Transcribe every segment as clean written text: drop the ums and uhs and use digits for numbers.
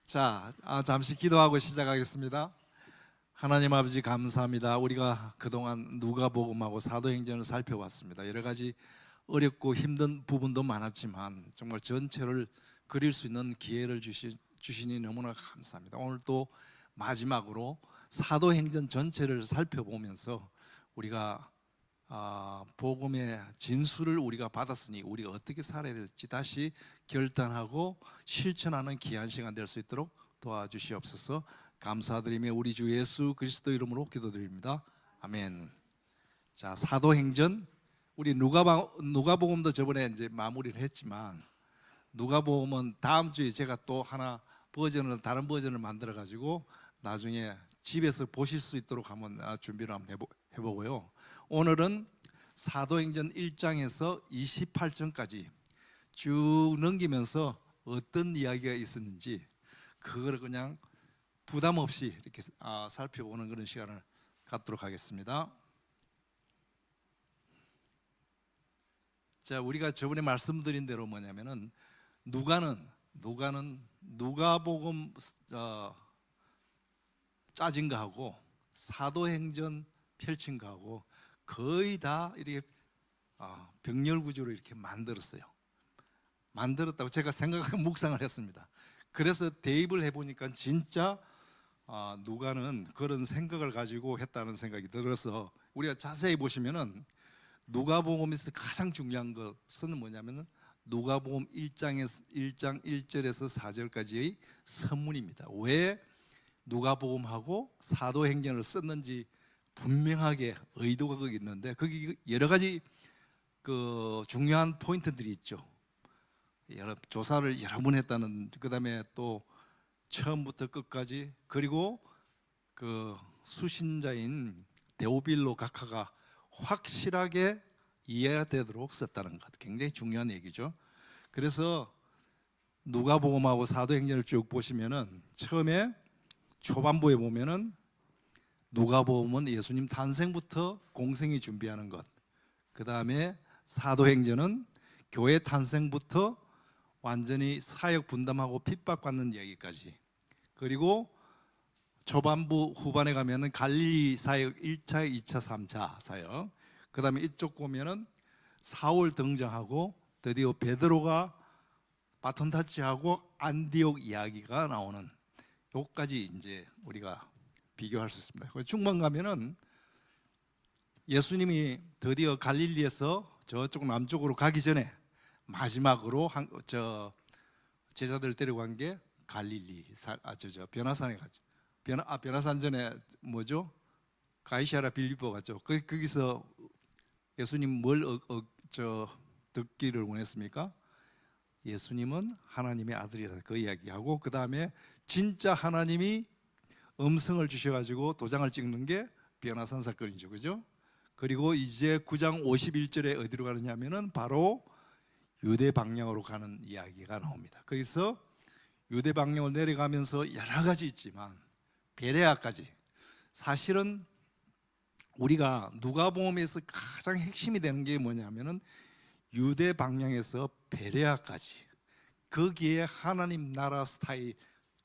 잠시 기도하고 시작하겠습니다. 하나님 아버지 감사합니다. 우리가 그동안 누가복음하고 사도행전을 살펴봤습니다. 여러 가지 어렵고 힘든 부분도 많았지만 정말 전체를 그릴 수 있는 기회를 주시니 너무나 감사합니다. 오늘 또 마지막으로 사도행전 전체를 살펴보면서 우리가 복음의 진수를 우리가 받았으니 우리가 어떻게 살아야 될지 다시 결단하고 실천하는 귀한 시간 될 수 있도록 도와주시옵소서. 감사드리며 우리 주 예수 그리스도 이름으로 기도드립니다. 아멘. 자, 사도행전 우리 누가복음도 저번에 이제 마무리를 했지만 누가복음은 다음 주에 제가 또 하나 다른 버전을 만들어 가지고 나중에 집에서 보실 수 있도록 한번 준비를 한번 해보고요. 오늘은 사도행전 1장에서 28장까지 쭉 넘기면서 어떤 이야기가 있었는지 그걸 그냥 부담 없이 이렇게 살펴보는 그런 시간을 갖도록 하겠습니다. 자, 우리가 저번에 말씀드린 대로 뭐냐면은 누가복음 짜진 거하고 사도행전 펼친 거하고 거의 다 이렇게 병렬 구조로 이렇게 만들었다고 제가 묵상을 했습니다. 그래서 대입을 해보니까 진짜 누가는 그런 생각을 가지고 했다는 생각이 들어서 우리가 자세히 보시면은 누가복음에서 가장 중요한 것은 뭐냐면은 누가복음 1장 1절에서 4절까지의 서문입니다. 왜 누가복음하고 사도행전을 썼는지 분명하게 의도가 거기 있는데 거기 여러 가지 중요한 포인트들이 있죠. 조사를 여러 번 했다는, 그다음에 또 처음부터 끝까지, 그리고 수신자인 데오빌로 각하가 확실하게 이해가 되도록 썼다는 것, 굉장히 중요한 얘기죠. 그래서 누가복음하고 사도행전을 쭉 보시면은 처음에 초반부에 보면은 누가복음은 예수님 탄생부터 공생이 준비하는 것, 그 다음에 사도행전은 교회 탄생부터 완전히 사역 분담하고 핍박받는 이야기까지, 그리고 초반부 후반에 가면은 갈릴리 사역 1차, 2차, 3차 사역, 그 다음에 이쪽 보면은 사울 등장하고 드디어 베드로가 바톤 타치하고 안디옥 이야기가 나오는 요까지 이제 우리가 비교할 수 있습니다. 중반 가면은 예수님이 드디어 갈릴리에서 저쪽 남쪽으로 가기 전에 마지막으로 제자들 데려간 게 갈릴리 변화산에 갔죠. 변화산 전에 뭐죠? 가이사랴 빌립보 갔죠. 거기서 예수님 뭘 듣기를 원했습니까? 예수님은 하나님의 아들이라 그 이야기하고, 그 다음에 진짜 하나님이 음성을 주셔가지고 도장을 찍는 게 변화산 사건이죠, 그죠? 그리고 이제 9장 51절에 어디로 가느냐면은 바로 유대 방향으로 가는 이야기가 나옵니다. 그래서 유대 방향으로 내려가면서 여러 가지 있지만 베레아까지, 사실은 우리가 누가복음에서 가장 핵심이 되는 게 뭐냐면은 유대 방향에서 베레아까지, 거기에 하나님 나라 스타일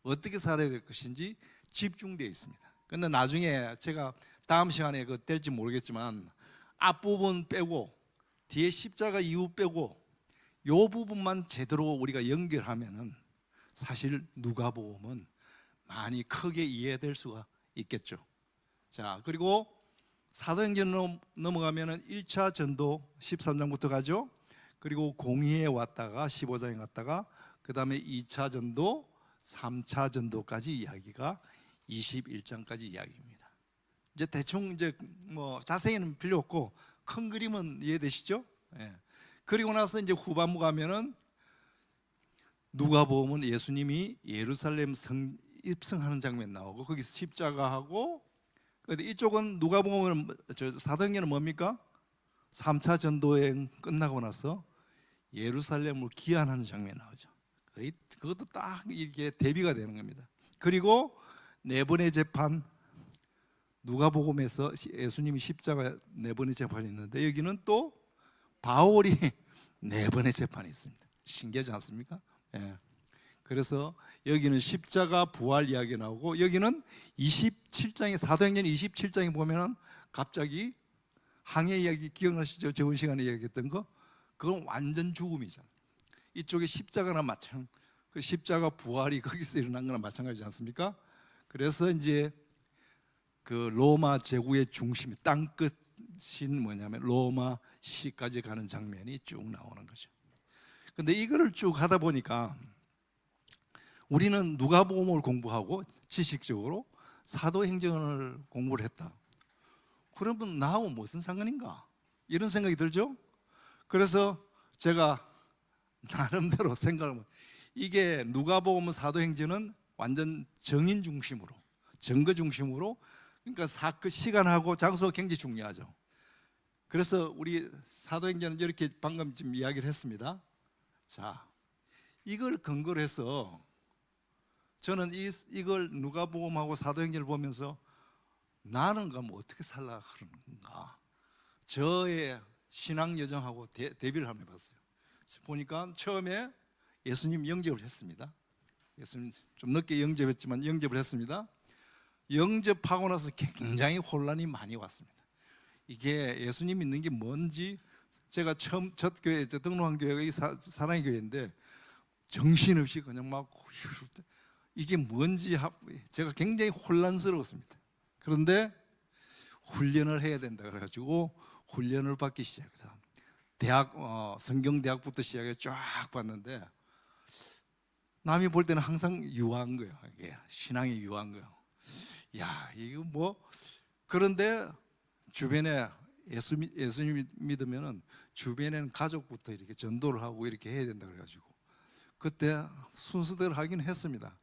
어떻게 살아야 될 것인지 집중되어 있습니다. 근데 나중에 제가 다음 시간에 될지 모르겠지만 앞부분 빼고 뒤에 십자가 이후 빼고 요 부분만 제대로 우리가 연결하면은 사실 누가복음은 많이 크게 이해될 수가 있겠죠. 자, 그리고 사도행전으로 넘어가면은 1차 전도 13장부터 가죠. 그리고 공의에 왔다가 15장에 갔다가 그 다음에 2차 전도 3차 전도까지 이야기가 21장까지 이야기입니다. 이제 대충 뭐 자세히는 필요 없고 큰 그림은 이해되시죠? 예. 그리고 나서 이제 후반부 가면은 누가복음은 예수님이 예루살렘 성 입성하는 장면 나오고 거기서 십자가하고, 근데 이쪽은 누가복음은 사도행전은 뭡니까? 3차 전도여행 끝나고 나서 예루살렘을 귀환하는 장면 나오죠. 그것도 딱 이렇게 대비가 되는 겁니다. 그리고 네 번의 재판, 누가복음에서 예수님이 십자가 네 번의 재판이 있는데 여기는 또 바울이 네 번의 재판이 있습니다. 신기하지 않습니까? 예. 그래서 여기는 십자가 부활 이야기 나오고 여기는 27장에 사도행전 27장에 보면은 갑자기 항해 이야기 기억나시죠? 저번 시간에 이야기했던 거 그건 완전 죽음이잖아요. 이쪽에 십자가나 마찬가지 그 십자가 부활이 거기서 일어난 거나 마찬가지지 않습니까? 그래서 이제 그 로마 제국의 중심이 땅끝인 뭐냐면 로마 시까지 가는 장면이 쭉 나오는 거죠. 근데 이거를 쭉 하다 보니까 우리는 누가복음을 공부하고 지식적으로 사도행전을 공부를 했다. 그러면 나하고 무슨 상관인가? 이런 생각이 들죠? 그래서 제가 나름대로 생각을 이게 누가복음 사도행전은 완전 정인 중심으로 증거 중심으로 그러니까 사건 시간하고 장소가 굉장히 중요하죠. 그래서 우리 사도행전은 이렇게 방금 지금 이야기를 했습니다. 자, 이걸 근거로 해서 저는 이걸 누가복음하고 사도행전을 보면서 나는 그럼 어떻게 살라 그러는가? 저의 신앙 여정하고 대비를 한번 해봤어요. 보니까 처음에 예수님 영접을 했습니다. 예수님 좀 늦게 영접했지만 영접을 했습니다. 영접하고 나서 굉장히 혼란이 많이 왔습니다. 이게 예수님 믿는 게 뭔지 제가 처음 첫 교회 등록한 교회가 사랑의 교회인데 정신없이 그냥 막 이게 뭔지 제가 굉장히 혼란스러웠습니다. 그런데 훈련을 해야 된다 그래가지고 훈련을 받기 시작했다. 대학 성경대학부터 시작해 쫙 봤는데 남이 볼 때는 항상 유한 거예요. 이게 신앙이 유한 거예요. 야, 이거 뭐 그런데 주변에 예수님 믿으면은 주변에는 가족부터 이렇게 전도를 하고 이렇게 해야 된다 그래가지고 그때 순서대로 하긴 했습니다.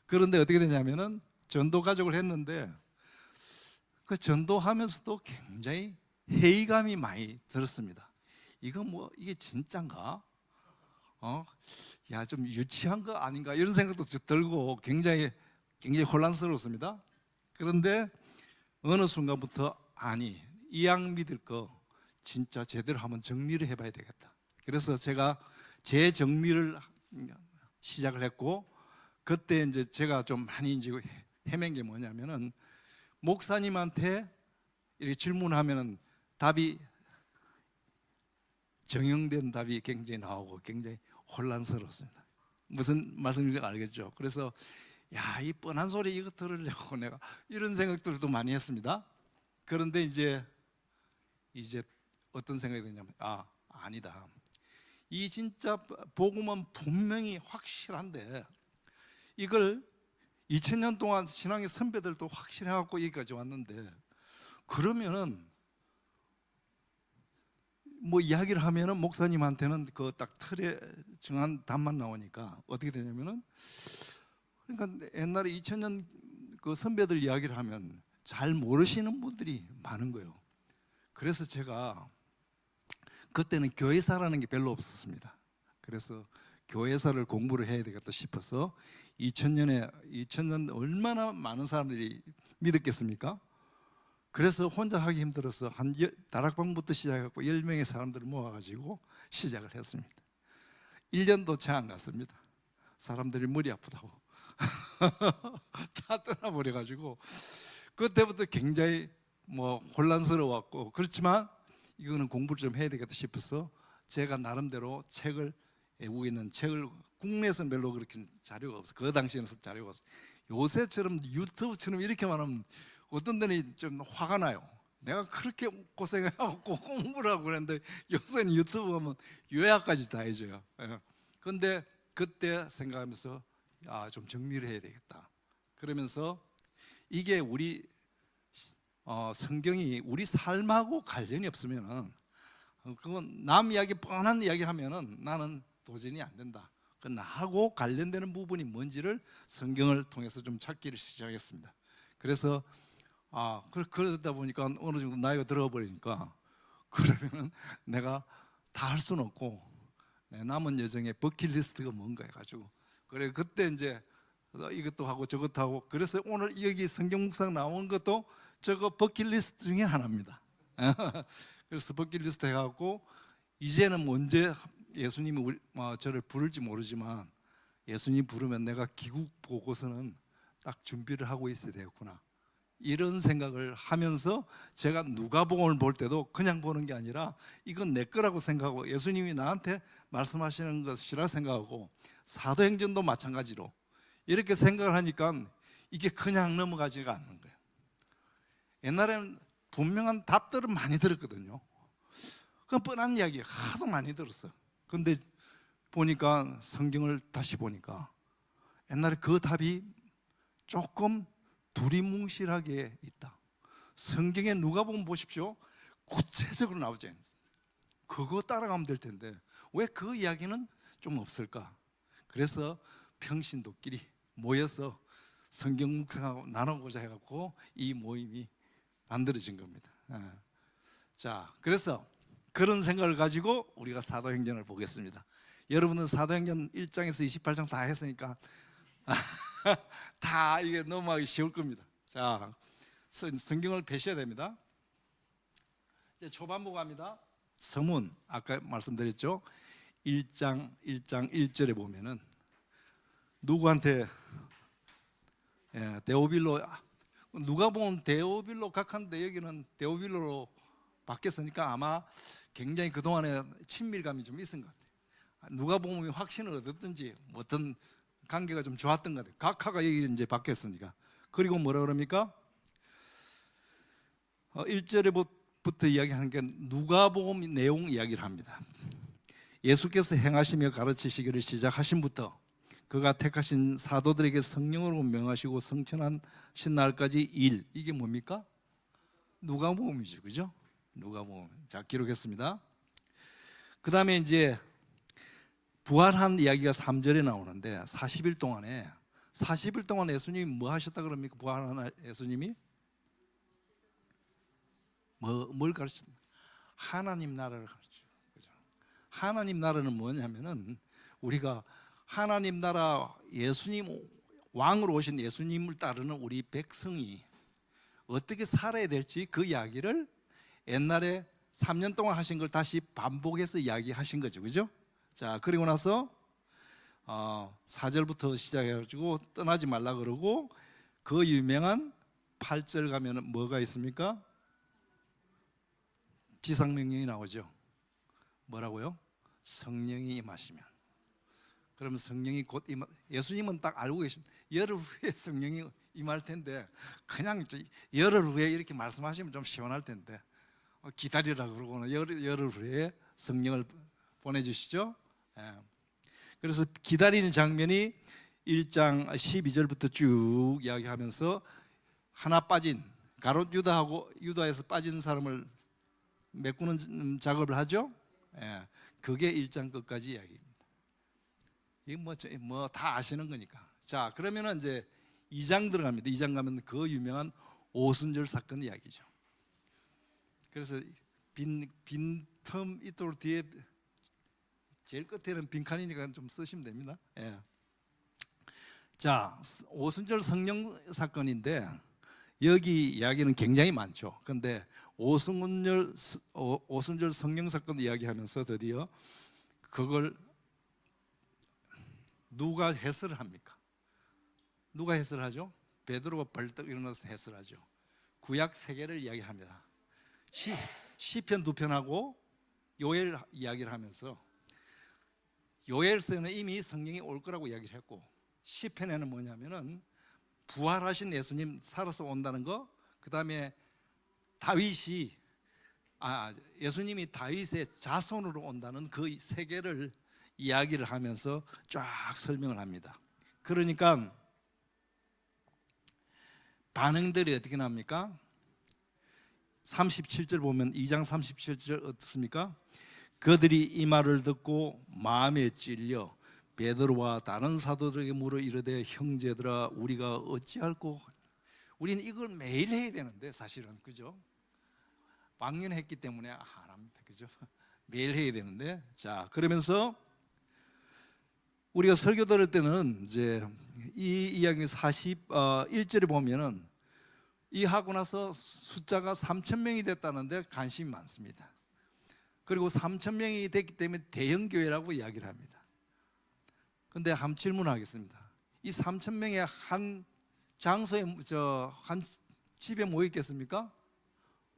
그런데 어떻게 되냐면은 전도 가족을 했는데 그 전도하면서도 굉장히 회의감이 많이 들었습니다. 이거 뭐 이게 진짠가? 야, 좀 유치한 거 아닌가? 이런 생각도 들고 굉장히 혼란스러웠습니다. 그런데 어느 순간부터 아니, 이왕 믿을 거 진짜 제대로 한번 정리를 해봐야 되겠다. 그래서 제가 제 정리를 시작을 했고 그때 이제 제가 좀 많이 이제 헤맨 게 뭐냐면은 목사님한테 이렇게 질문하면은 답이 정형된 답이 굉장히 나오고 굉장히 혼란스럽습니다. 무슨 말씀인지 알겠죠? 그래서 야, 이 뻔한 소리 이거 들으려고 내가 이런 생각들도 많이 했습니다. 그런데 이제 어떤 생각이 드냐면 아니다. 이 진짜 복음은 분명히 확실한데 이걸 2000년 동안 신앙의 선배들도 확실해갖고 여기까지 왔는데 그러면은 뭐 이야기를 하면은 목사님한테는 그 딱 틀에 정한 답만 나오니까 어떻게 되냐면은 그러니까 옛날에 2000년 그 선배들 이야기를 하면 잘 모르시는 분들이 많은 거예요. 그래서 제가 그때는 교회사라는 게 별로 없었습니다. 그래서 교회사를 공부를 해야 되겠다 싶어서 2000년 얼마나 많은 사람들이 믿었겠습니까? 그래서 혼자 하기 힘들어서 한 다락방부터 시작해서 10명의 사람들을 모아가지고 시작을 했습니다. 1년도 채 안 갔습니다. 사람들이 머리 아프다고 다 떠나버려가지고 그때부터 굉장히 뭐 혼란스러웠고 그렇지만 이거는 공부를 좀 해야 되겠다 싶어서 제가 나름대로 책을 외국에 있는 책을 국내에서는 별로 그렇게 자료가 없어요. 그 당시에는 자료가 없어요. 요새처럼 유튜브처럼 이렇게 말하면 어떤 데는 좀 화가 나요. 내가 그렇게 고생하고 공부를 하고 그랬는데 요새는 유튜브 하면 요약까지 다 해줘요. 그런데 그때 생각하면서 좀 정리를 해야 되겠다. 그러면서 이게 우리 성경이 우리 삶하고 관련이 없으면은 그건 남 이야기 뻔한 이야기 하면은 나는 도전이 안 된다. 그 나하고 관련되는 부분이 뭔지를 성경을 통해서 좀 찾기를 시작했습니다. 그래서 그러다 보니까 어느 정도 나이가 들어 버리니까 그러면은 내가 다 할 수는 없고 내 남은 여정의 버킷리스트가 뭔가 해가지고 그래 그때 이제 이것도 하고 저것도 하고 그래서 오늘 여기 성경 묵상 나온 것도 저거 버킷리스트 중에 하나입니다. 그래서 버킷리스트 해갖고 이제는 언제 예수님이 저를 부를지 모르지만 예수님 부르면 내가 귀국 보고서는 딱 준비를 하고 있어야 되겠구나, 이런 생각을 하면서 제가 누가복음을 볼 때도 그냥 보는 게 아니라 이건 내 거라고 생각하고 예수님이 나한테 말씀하시는 것이라 생각하고, 사도행전도 마찬가지로 이렇게 생각을 하니까 이게 그냥 넘어가지가 않는 거예요. 옛날에는 분명한 답들은 많이 들었거든요. 그 뻔한 이야기 하도 많이 들었어요. 근데 보니까, 성경을 다시 보니까 옛날에 그 답이 조금 두리뭉실하게 있다. 성경에 누가복음 보십시오, 구체적으로 나오지 않습니다. 그거 따라가면 될 텐데 왜 그 이야기는 좀 없을까? 그래서 평신도끼리 모여서 성경 묵상하고 나누고자 해갖고 이 모임이 만들어진 겁니다. 자, 그래서 그런 생각을 가지고 우리가 사도행전을 보겠습니다. 여러분은 사도행전 1장에서 28장 다 했으니까 다 이게 넘어가기 쉬울 겁니다. 자, 성경을 펴셔야 됩니다. 이제 초반부 갑니다. 서문, 아까 말씀드렸죠. 1장 1절에 보면은 누구한테, 데오빌로, 누가 보면 데오빌로 각하인데 여기는 데오빌로로 바뀌었으니까 아마 굉장히 그동안에 친밀감이 좀 있은 것 같아요. 누가 보면 확신을 얻었든지 어떤 관계가 좀 좋았던 것 같아요. 각하가 여기 이제 바뀌었으니까. 그리고 뭐라 그럽니까? 1절부터 이야기하는 게 누가복음 내용 이야기를 합니다. 예수께서 행하시며 가르치시기를 시작하신부터 그가 택하신 사도들에게 성령으로 명하시고 성천하신 날까지 일, 이게 뭡니까? 누가복음이죠, 그죠? 누가복음. 자, 기록했습니다. 그 다음에 이제 부활한 이야기가 3절에 나오는데 40일 동안 예수님이 뭐 하셨다 그럽니까? 부활한 예수님이 뭘 가르쳤나? 하나님 나라를 가르쳐요. 그죠? 하나님 나라는 뭐냐면은 우리가 하나님 나라, 예수님 왕으로 오신 예수님을 따르는 우리 백성이 어떻게 살아야 될지 그 이야기를 옛날에 3년 동안 하신 걸 다시 반복해서 이야기하신 거죠, 그죠? 자, 그리고 나서 4절부터 시작해가지고 떠나지 말라 그러고, 그 유명한 8절 가면은 뭐가 있습니까? 지상명령이 나오죠. 뭐라고요? 성령이 임하시면. 그러면 성령이 곧 예수님은 딱 알고 계신 열흘 후에 성령이 임할 텐데 그냥 열흘 후에 이렇게 말씀하시면 좀 시원할 텐데 기다리라 그러고는 열흘 후에 성령을 보내주시죠. 그래서 기다리는 장면이 1장 12절부터 쭉 이야기하면서 하나 빠진 가롯 유다에서 빠진 사람을 메꾸는 작업을 하죠. 그게 1장 끝까지 이야기입니다. 이게 뭐 다 아시는 거니까. 자, 그러면은 이제 2장 들어갑니다. 2장 가면 그 유명한 오순절 사건 이야기죠. 그래서 빈틈 있도록 뒤에 제일 끝에는 빈칸이니까 좀 쓰시면 됩니다. 자, 오순절 성령 사건인데 여기 이야기는 굉장히 많죠. 그런데 오순절 성령 사건 이야기하면서 드디어 그걸 누가 해설을 합니까? 누가 해설하죠? 베드로가 벌떡 일어나서 해설하죠. 구약 3개를 이야기합니다. 시편 2편하고 요엘 이야기를 하면서, 요엘서에는 이미 성령이 올 거라고 이야기를 했고, 시편에는 뭐냐면은 부활하신 예수님 살아서 온다는 거, 그 다음에 예수님이 다윗의 자손으로 온다는 그 3개를 이야기를 하면서 쫙 설명을 합니다. 그러니까 반응들이 어떻게 납니까? 37절 보면 2장 37절 어떻습니까? 그들이 이 말을 듣고 마음에 찔려 베드로와 다른 사도들에게 물어 이르되 형제들아 우리가 어찌할꼬. 우리는 이걸 매일 해야 되는데 사실은, 그죠? 방연했기 때문에 안 합니다, 그죠? 매일 해야 되는데, 자, 그러면서 우리가 설교 들을 때는 이제 이 이야기 41절에 보면은 이 하고 나서 숫자가 3,000명이 됐다는데 관심이 많습니다. 그리고 3,000명이 됐기 때문에 대형교회라고 이야기를 합니다. 근데 한번 질문하겠습니다. 이 3천 명의 한 장소에 한 집에 모여 있겠습니까?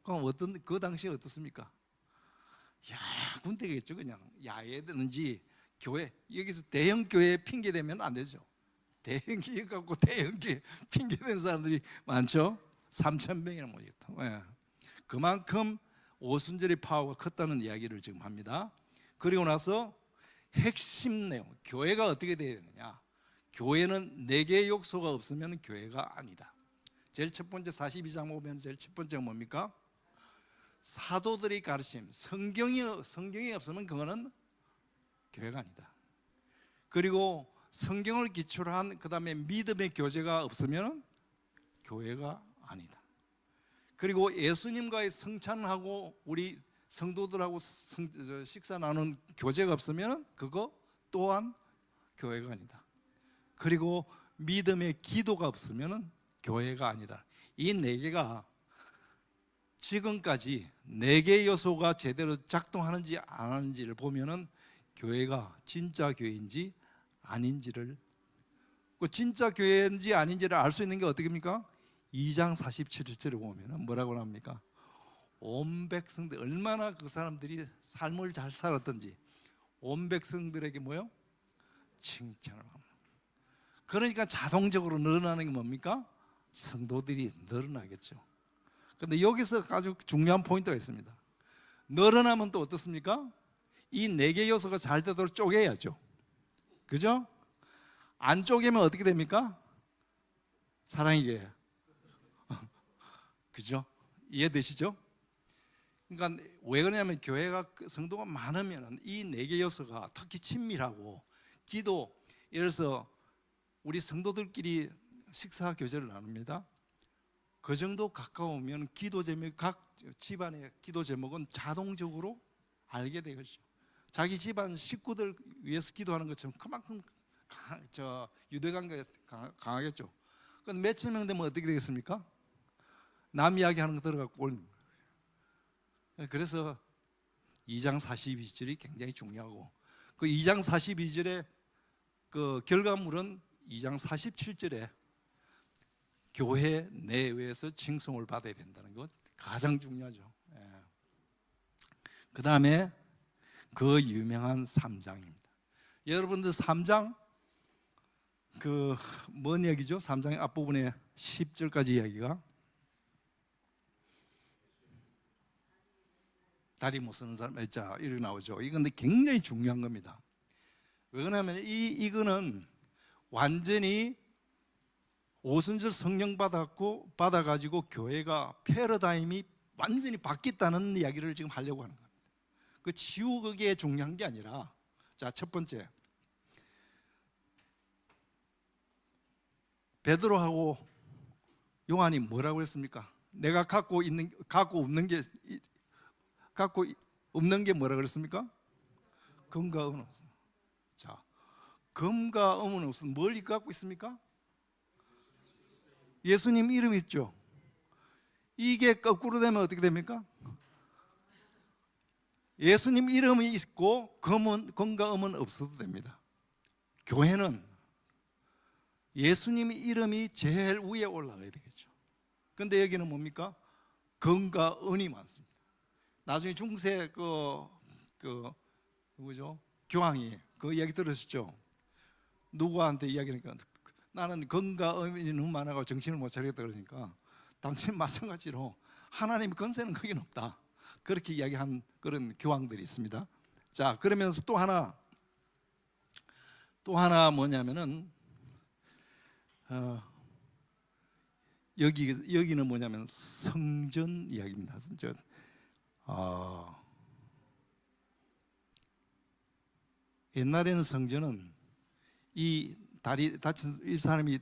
그럼 그 당시에 어떻습니까? 야, 군대겠죠. 그냥 야외든지 교회, 여기서 대형 교회 핑계 대면 안 되죠. 대형 교회 갖고 대형 교회 핑계 대는 사람들이 많죠. 3천 명이나 모였다. 예. 그만큼 오순절의 파워가 컸다는 이야기를 지금 합니다. 그리고 나서 핵심 내용, 교회가 어떻게 되어야 되느냐? 교회는 4개의 요소가 없으면 교회가 아니다. 제일 첫 번째 42장 보면 제일 첫 번째가 뭡니까? 사도들의 가르침, 성경이 없으면 그거는 교회가 아니다. 그리고 성경을 기초로 한 그다음에 믿음의 교제가 없으면 교회가 아니다. 그리고 예수님과의 성찬하고 우리 성도들하고 식사 나눈 교제가 없으면 그거 또한 교회가 아니다. 그리고 믿음의 기도가 없으면 교회가 아니다. 이 4개가 지금까지 4개의 요소가 제대로 작동하는지 안 하는지를 보면은 교회가 진짜 교회인지 아닌지를, 그 진짜 교회인지 아닌지를 알 수 있는 게 어떻게입니까? 2장 47절에 보면은 뭐라고 합니까? 온 백성들, 얼마나 그 사람들이 삶을 잘 살았던지 온 백성들에게 뭐요? 칭찬을 합니다. 그러니까 자동적으로 늘어나는 게 뭡니까? 성도들이 늘어나겠죠. 근데 여기서 아주 중요한 포인트가 있습니다. 늘어나면 또 어떻습니까? 이 4개 요소가 잘 되도록 쪼개야죠. 그죠? 안 쪼개면 어떻게 됩니까? 사랑의 교회. 그죠? 이해되시죠? 그러니까 왜 그러냐면 교회가 성도가 많으면 이 4개 요소가 특히 친밀하고 기도, 예를 들어서 우리 성도들끼리 식사 교제를 나눕니다. 그 정도 가까우면 기도 제목, 각 집안의 기도 제목은 자동적으로 알게 되겠죠. 자기 집안 식구들 위해서 기도하는 것처럼 그만큼 유대관계가 강하겠죠. 그럼 몇천 명 되면 어떻게 되겠습니까? 남 이야기하는 거 들어갖고 옳는 거예요. 그래서 2장 42절이 굉장히 중요하고 그 2장 42절의 그 결과물은 2장 47절에 교회 내외에서 칭송을 받아야 된다는 것 가장 중요하죠. 그 다음에 그 유명한 3장입니다. 여러분들 3장 그 뭔 얘기죠? 3장의 앞부분에 10절까지 이야기가 다리 못 쓰는 사람, 자 이렇게 나오죠. 이건 굉장히 중요한 겁니다. 왜 그러냐면 이거는 완전히 오순절 성령 받아가지고 교회가 패러다임이 완전히 바뀌었다는 이야기를 지금 하려고 하는 겁니다. 그 지우개 중요한 게 아니라, 자 첫 번째 베드로하고 요한이 뭐라고 했습니까? 내가 갖고 없는 게 뭐라 그랬습니까? 금과 은은 없어. 자, 금과 은은 없으면 뭘 갖고 있습니까? 예수님 이름이 있죠. 이게 거꾸로 되면 어떻게 됩니까? 예수님 이름이 있고 금과 은은 없어도 됩니다. 교회는 예수님 이름이 제일 위에 올라가야 되겠죠. 근데 여기는 뭡니까? 금과 은이 많습니다. 나중에 중세 누구죠? 교황이 그 이야기 들으셨죠? 누구한테 이야기하니까 나는 금과 은이 많아가 정신을 못 차리겠다 그러니까 당신 마찬가지로 하나님의 권세는 거긴 없다. 그렇게 이야기한 그런 교황들이 있습니다. 자, 그러면서 또 하나 뭐냐면은 여기는 뭐냐면 성전 이야기입니다. 성전. 옛날에는 성전은 이 다리 다친 이 사람이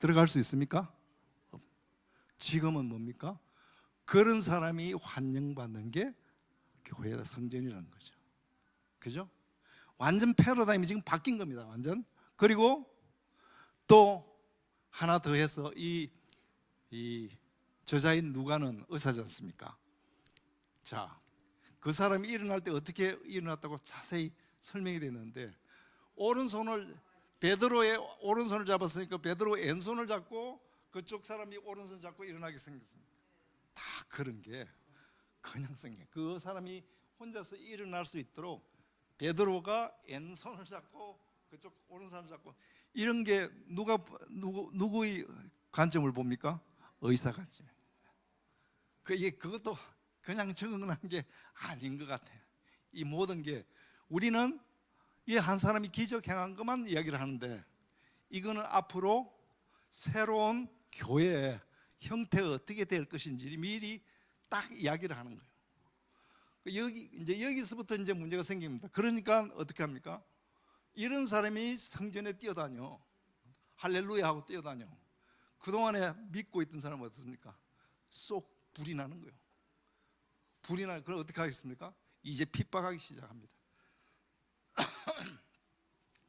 들어갈 수 있습니까? 지금은 뭡니까? 그런 사람이 환영받는 게 교회의 성전이라는 거죠. 그죠? 완전 패러다임이 지금 바뀐 겁니다. 완전. 그리고 또 하나 더 해서 이 저자인 누가는 의사지 않습니까? 자, 그 사람이 일어날 때 어떻게 일어났다고 자세히 설명이 되는데 오른손을 베드로의 오른손을 잡았으니까 베드로 왼손을 잡고 그쪽 사람이 오른손 잡고 일어나게 생겼습니다. 다 그런 게 그냥 생겨. 그 사람이 혼자서 일어날 수 있도록 베드로가 왼손을 잡고 그쪽 오른손을 잡고, 이런 게 누구의 관점을 봅니까? 의사 관점. 그것도 그냥 적응한 게 아닌 것 같아요. 이 모든 게 우리는 이 한 사람이 기적 행한 것만 이야기를 하는데, 이거는 앞으로 새로운 교회의 형태가 어떻게 될 것인지 미리 딱 이야기를 하는 거예요. 여기서부터 이제 문제가 생깁니다. 그러니까 어떻게 합니까? 이런 사람이 성전에 뛰어다녀, 할렐루야 하고 뛰어다녀. 그동안에 믿고 있던 사람은 어떻습니까? 쏙 불이 나는 거예요. 불이 나면 그럼 어떻게 하겠습니까? 이제 핍박하기 시작합니다.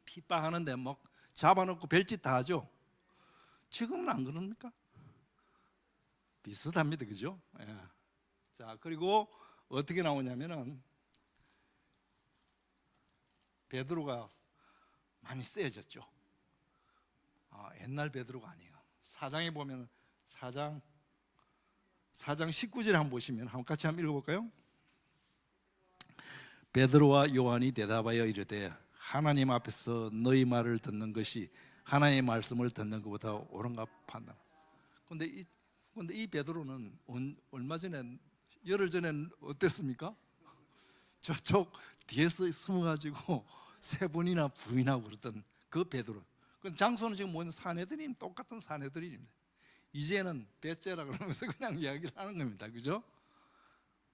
핍박하는데 뭐 잡아놓고 별짓 다 하죠. 지금은 안 그럽니까? 비슷합니다, 그죠? 예. 자, 그리고 어떻게 나오냐면은 베드로가 많이 세졌죠. 옛날 베드로가 아니에요. 사장에 보면 사장 19절 한번 보시면 한번 같이 한번 읽어볼까요? 베드로와 요한이 대답하여 이르되 하나님 앞에서 너희 말을 듣는 것이 하나님의 말씀을 듣는 것보다 옳은가 판단. 그런데 이 베드로는 얼마 전에, 열흘 전에 어땠습니까? 저쪽 뒤에서 숨어가지고 세 번이나 부인하고 그랬던 그 베드로. 그 장소는 지금 뭐냐, 사내들인, 똑같은 사내들입니다. 이제는 배째라 그러면서 그냥 이야기를 하는 겁니다, 그죠?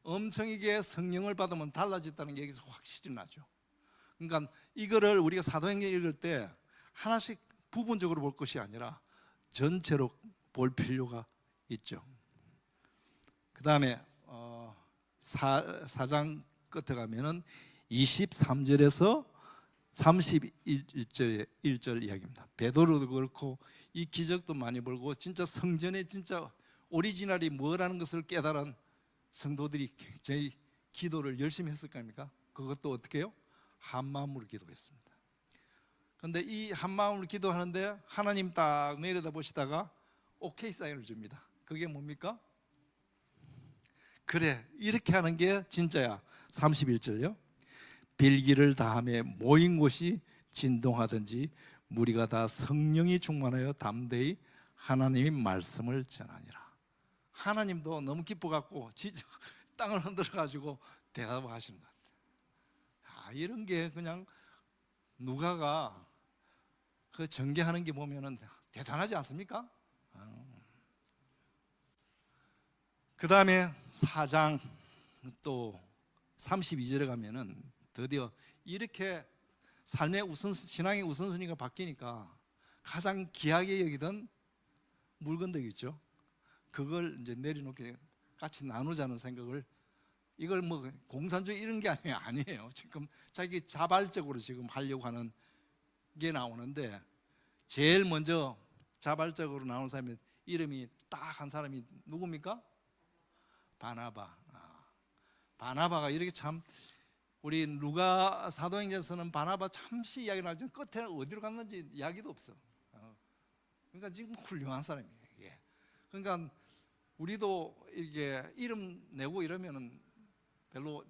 엄청나게 성령을 받으면 달라졌다는 게 여기서 확실히 나죠. 그러니까 이거를 우리가 사도행전 읽을 때 하나씩 부분적으로 볼 것이 아니라 전체로 볼 필요가 있죠. 그 다음에 사장 끝에 가면은 23절에서 31절 이야기입니다. 베드로도 그렇고 이 기적도 많이 벌고 진짜 성전에 진짜 오리지널이 뭐라는 것을 깨달은 성도들이 굉장히 기도를 열심히 했을 거 아닙니까? 그것도 어떻게 해요? 한마음으로 기도했습니다. 그런데 이 한마음으로 기도하는데 하나님 딱 내려다 보시다가 오케이 사인을 줍니다. 그게 뭡니까? 그래, 이렇게 하는 게 진짜야. 31절요. 빌기를 다함에 모인 곳이 진동하든지 무리가 다 성령이 충만하여 담대히 하나님의 말씀을 전하니라. 하나님도 너무 기뻐갖고 땅을 흔들어가지고 대답하시는 것 같아요. 이런 게 그냥 누가가 그 전개하는 게 보면은 대단하지 않습니까? 그 다음에 4장 또 32절에 가면은 드디어 이렇게 삶의 신앙의 우선순위가 바뀌니까 가장 귀하게 여기던 물건들 있죠. 그걸 이제 내려놓게 같이 나누자는 생각을, 이걸 뭐 공산주의 이런 게 아니에요. 지금 자기 자발적으로 지금 하려고 하는 게 나오는데, 제일 먼저 자발적으로 나오는 사람의 이름이 딱 한 사람이 누굽니까? 바나바. 바나바가 이렇게 참, 우리 누가 사도행전에서는 바나바 잠시 이야기 나죠. 끝에 어디로 갔는지 이야기도 없어. 그러니까 지금 훌륭한 사람이에요. 예. 그러니까 우리도 이렇게 이름 내고 이러면은 별로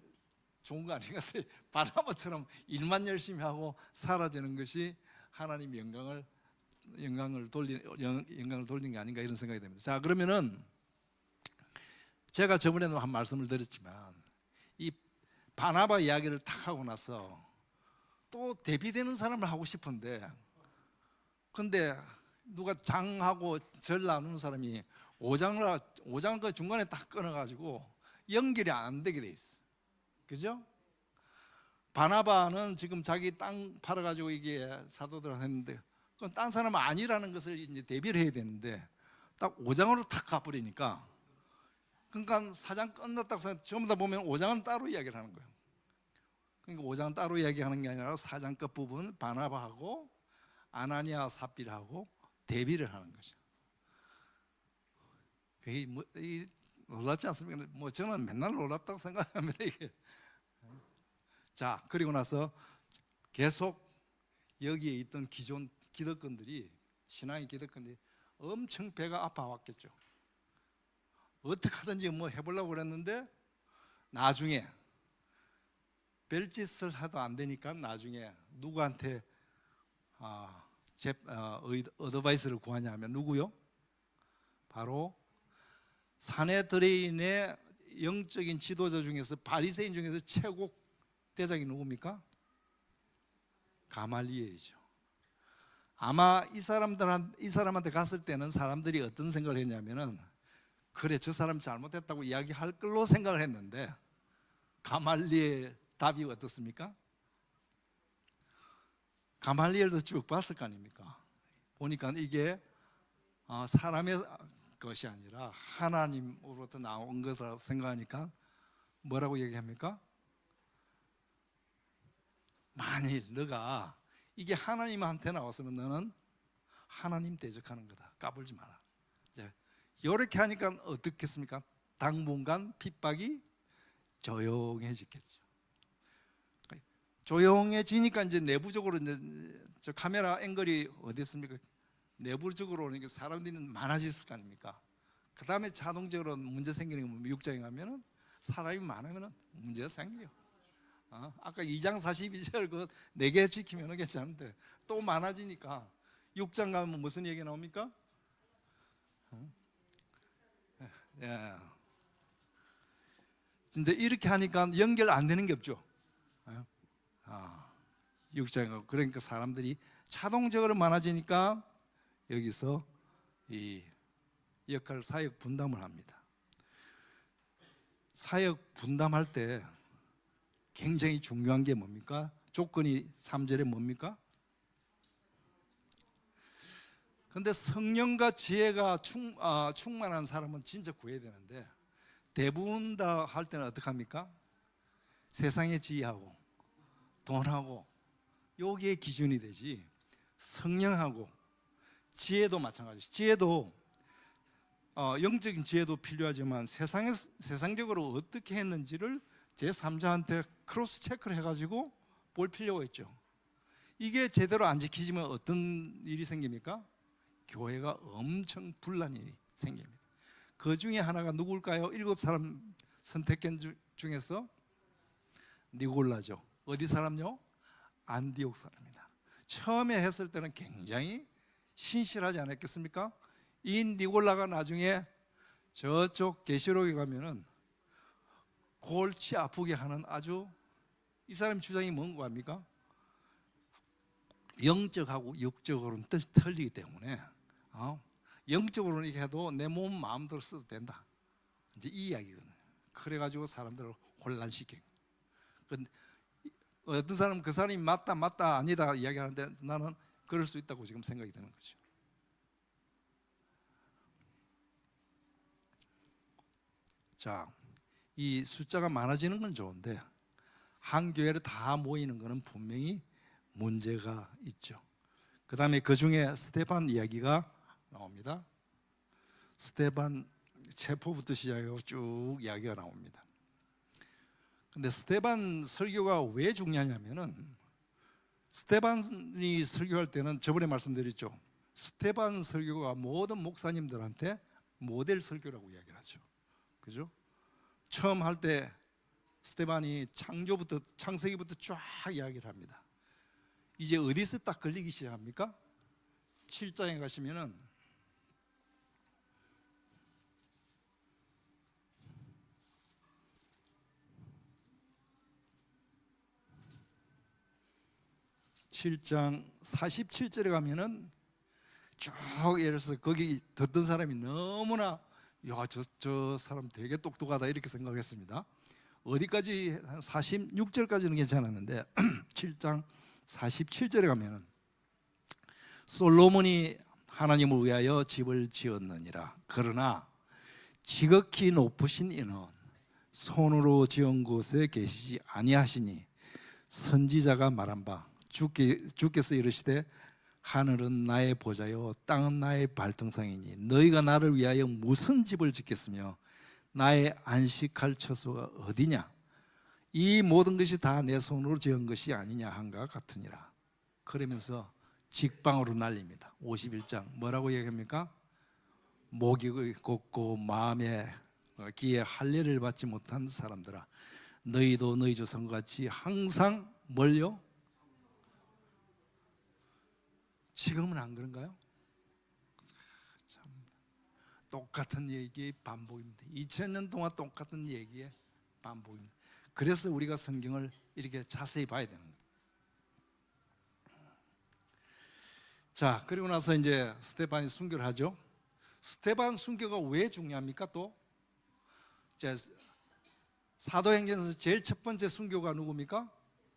좋은 거 아닌 것 같아요. 바나바처럼 일만 열심히 하고 사라지는 것이 하나님 영광을 돌린 게 아닌가, 이런 생각이 듭니다. 자, 그러면은 제가 저번에도 한 말씀을 드렸지만 이 바나바 이야기를 탁 하고 나서 또 대비되는 사람을 하고 싶은데, 근데 누가 장하고 절 나누는 사람이 5장을 그 중간에 딱 끊어가지고 연결이 안 되게 돼 있어. 그죠? 바나바는 지금 자기 땅 팔아가지고 이게 사도들한테 했는데, 그건 딴 사람은 아니라는 것을 이제 대비를 해야 되는데 딱 5장으로 탁 가버리니까, 그러니까 4장 끝났다고 생각, 전부 다 보면 5장은 따로 이야기를 하는 거예요. 그러니까 5장은 따로 이야기하는 게 아니라 4장 끝부분 바나바하고 아나니아 삽비라하고 대비를 하는 거죠. 그게 놀랍지 않습니까? 뭐 저는 맨날 놀랍다고 생각합니다, 이게. 자, 그리고 나서 계속 여기에 있던 기존 기득권들이, 신앙의 기득권들이 엄청 배가 아파왔겠죠. 어떻게 하든지 뭐 해보려고 그랬는데 나중에 별짓을 해도 안 되니까 나중에 누구한테 어드바이스를 구하냐 하면 누구요? 바로 사내들인의 영적인 지도자 중에서, 바리새인 중에서 최고 대장이 누굽니까? 가말리엘이죠. 아마 이 사람한테 갔을 때는 사람들이 어떤 생각을 했냐면은, 그래 저 사람 잘못했다고 이야기할 걸로 생각을 했는데, 가말리엘 답이 어떻습니까? 가말리엘도 쭉 봤을 거 아닙니까? 보니까 이게 사람의 것이 아니라 하나님으로부터 나온 것이라고 생각하니까 뭐라고 얘기합니까? 만일 너가 이게 하나님한테 나왔으면 너는 하나님 대적하는 거다, 까불지 마라. 이제 이렇게 하니까 어떻겠습니까? 당분간 핍박이 조용해지겠죠. 조용해지니까 이제 내부적으로 이제 저 카메라 앵글이 어디 있습니까? 내부적으로 사람들이 많아졌을 거 아닙니까? 그 다음에 자동적으로 문제 생기는 거, 육장에 가면은 사람이 많으면 문제가 생겨요. 아까 2장 42절 그 4개 지키면 괜찮은데 또 많아지니까 6장 가면 무슨 얘기 나옵니까? 예. 진짜 이렇게 하니까 연결 안 되는 게 없죠. 6장, 그러니까 사람들이 자동적으로 많아지니까 여기서 이 역할, 사역 분담을 합니다. 사역 분담할 때 굉장히 중요한 게 뭡니까? 조건이 3절에 뭡니까? 근데 성령과 지혜가 충만한 사람은 진짜 구해야 되는데, 대부분 다 할 때는 어떻게 합니까? 세상의 지혜하고 돈하고 여기에 기준이 되지, 성령하고 지혜도 마찬가지. 지혜도 영적인 지혜도 필요하지만 세상적으로 어떻게 했는지를 제3자한테 크로스 체크를 해가지고 볼 필요가 있죠. 이게 제대로 안 지키지면 어떤 일이 생깁니까? 교회가 엄청 분란이 생깁니다. 그 중에 하나가 누굴까요? 7사람 선택한 중에서 니골라죠. 어디 사람요? 안디옥 사람입니다. 처음에 했을 때는 굉장히 신실하지 않았겠습니까? 이 니골라가 나중에 저쪽 계시록에 가면은 골치 아프게 하는, 아주 이 사람 주장이 뭔가 합니까? 영적하고 육적으로는 틀리기 때문에 영적으로는 이렇게 해도 내 몸 마음대로 써도 된다, 이제 이 이야기거든요. 그래가지고 사람들을 혼란시키고, 어떤 사람은 그 사람이 맞다 아니다 이야기하는데 나는 그럴 수 있다고 지금 생각이 드는 거죠. 자, 이 숫자가 많아지는 건 좋은데 한 교회를 다 모이는 것은 분명히 문제가 있죠. 그 다음에 그 중에 스데반 이야기가 나옵니다. 스데반 체포부터 시작해서 쭉 이야기가 나옵니다. 근데 스데반 설교가 왜 중요하냐면은, 스데반이 설교할 때는 저번에 말씀드렸죠. 스데반 설교가 모든 목사님들한테 모델 설교라고 이야기를 하죠. 그죠? 처음 할 때 스데반이 창세기부터 쫙 이야기를 합니다. 이제 어디서 딱 걸리기 시작합니까? 7장에 가시면은 (7장) 47절에 가면은 쭉 예를 들어서 거기 듣던 사람이 너무나 저 사람 되게 똑똑하다 이렇게 생각했습니다. 어디까지? 한 46절까지는 괜찮았는데 7장 47절에 가면은 솔로몬이 하나님을 위하여 집을 지었느니라. 그러나 지극히 높으신 이는 손으로 지은 곳에 계시지 아니하시니, 선지자가 말한 바 주께서 이르시되 하늘은 나의 보좌요 땅은 나의 발등상이니 너희가 나를 위하여 무슨 집을 짓겠으며 나의 안식할 처소가 어디냐? 이 모든 것이 다 내 손으로 지은 것이 아니냐 한가 같으니라. 그러면서 직방으로 날립니다. 51장 뭐라고 얘기합니까? 목이 곱고 마음에 귀에 할례를 받지 못한 사람들아, 너희도 너희 조상같이 항상 뭘요? 지금은 안 그런가요? 참 똑같은 얘기의 반복입니다. 2000년 동안 똑같은 얘기의 반복입니다. 그래서 우리가 성경을 이렇게 자세히 봐야 되는 거예요. 자, 그리고 나서 이제 스데반이 순교를 하죠. 스데반 순교가 왜 중요합니까? 또 사도행전에서 제일 첫 번째 순교가 누굽니까?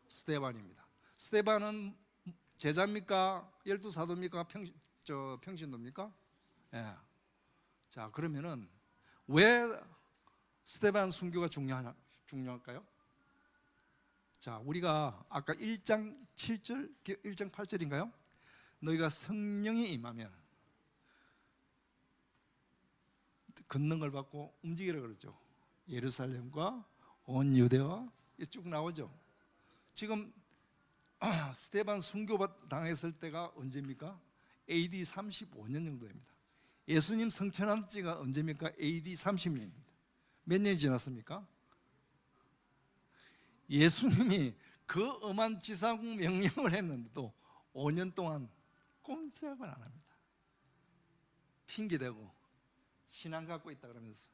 스데반입니다. 스데반은 제자입니까? 열두 사도입니까? 평신도입니까? 예. 자, 그러면은 왜 스데반 순교가 중요할까요? 자, 우리가 아까 1장 7절, 1장 8절인가요? 너희가 성령이 임하면 걷는 걸 받고 움직이라 그러죠. 예루살렘과 온 유대와 쭉 나오죠. 지금 스데반 순교 당했을 때가 언제입니까? AD 35년 정도입니다. 예수님 성천한 지가 언제입니까? AD 30년입니다. 몇 년이 지났습니까? 예수님이 그 엄한 지상국 명령을 했는데도 5년 동안 꼼짝을 안 합니다. 핑계대고 신앙 갖고 있다 그러면서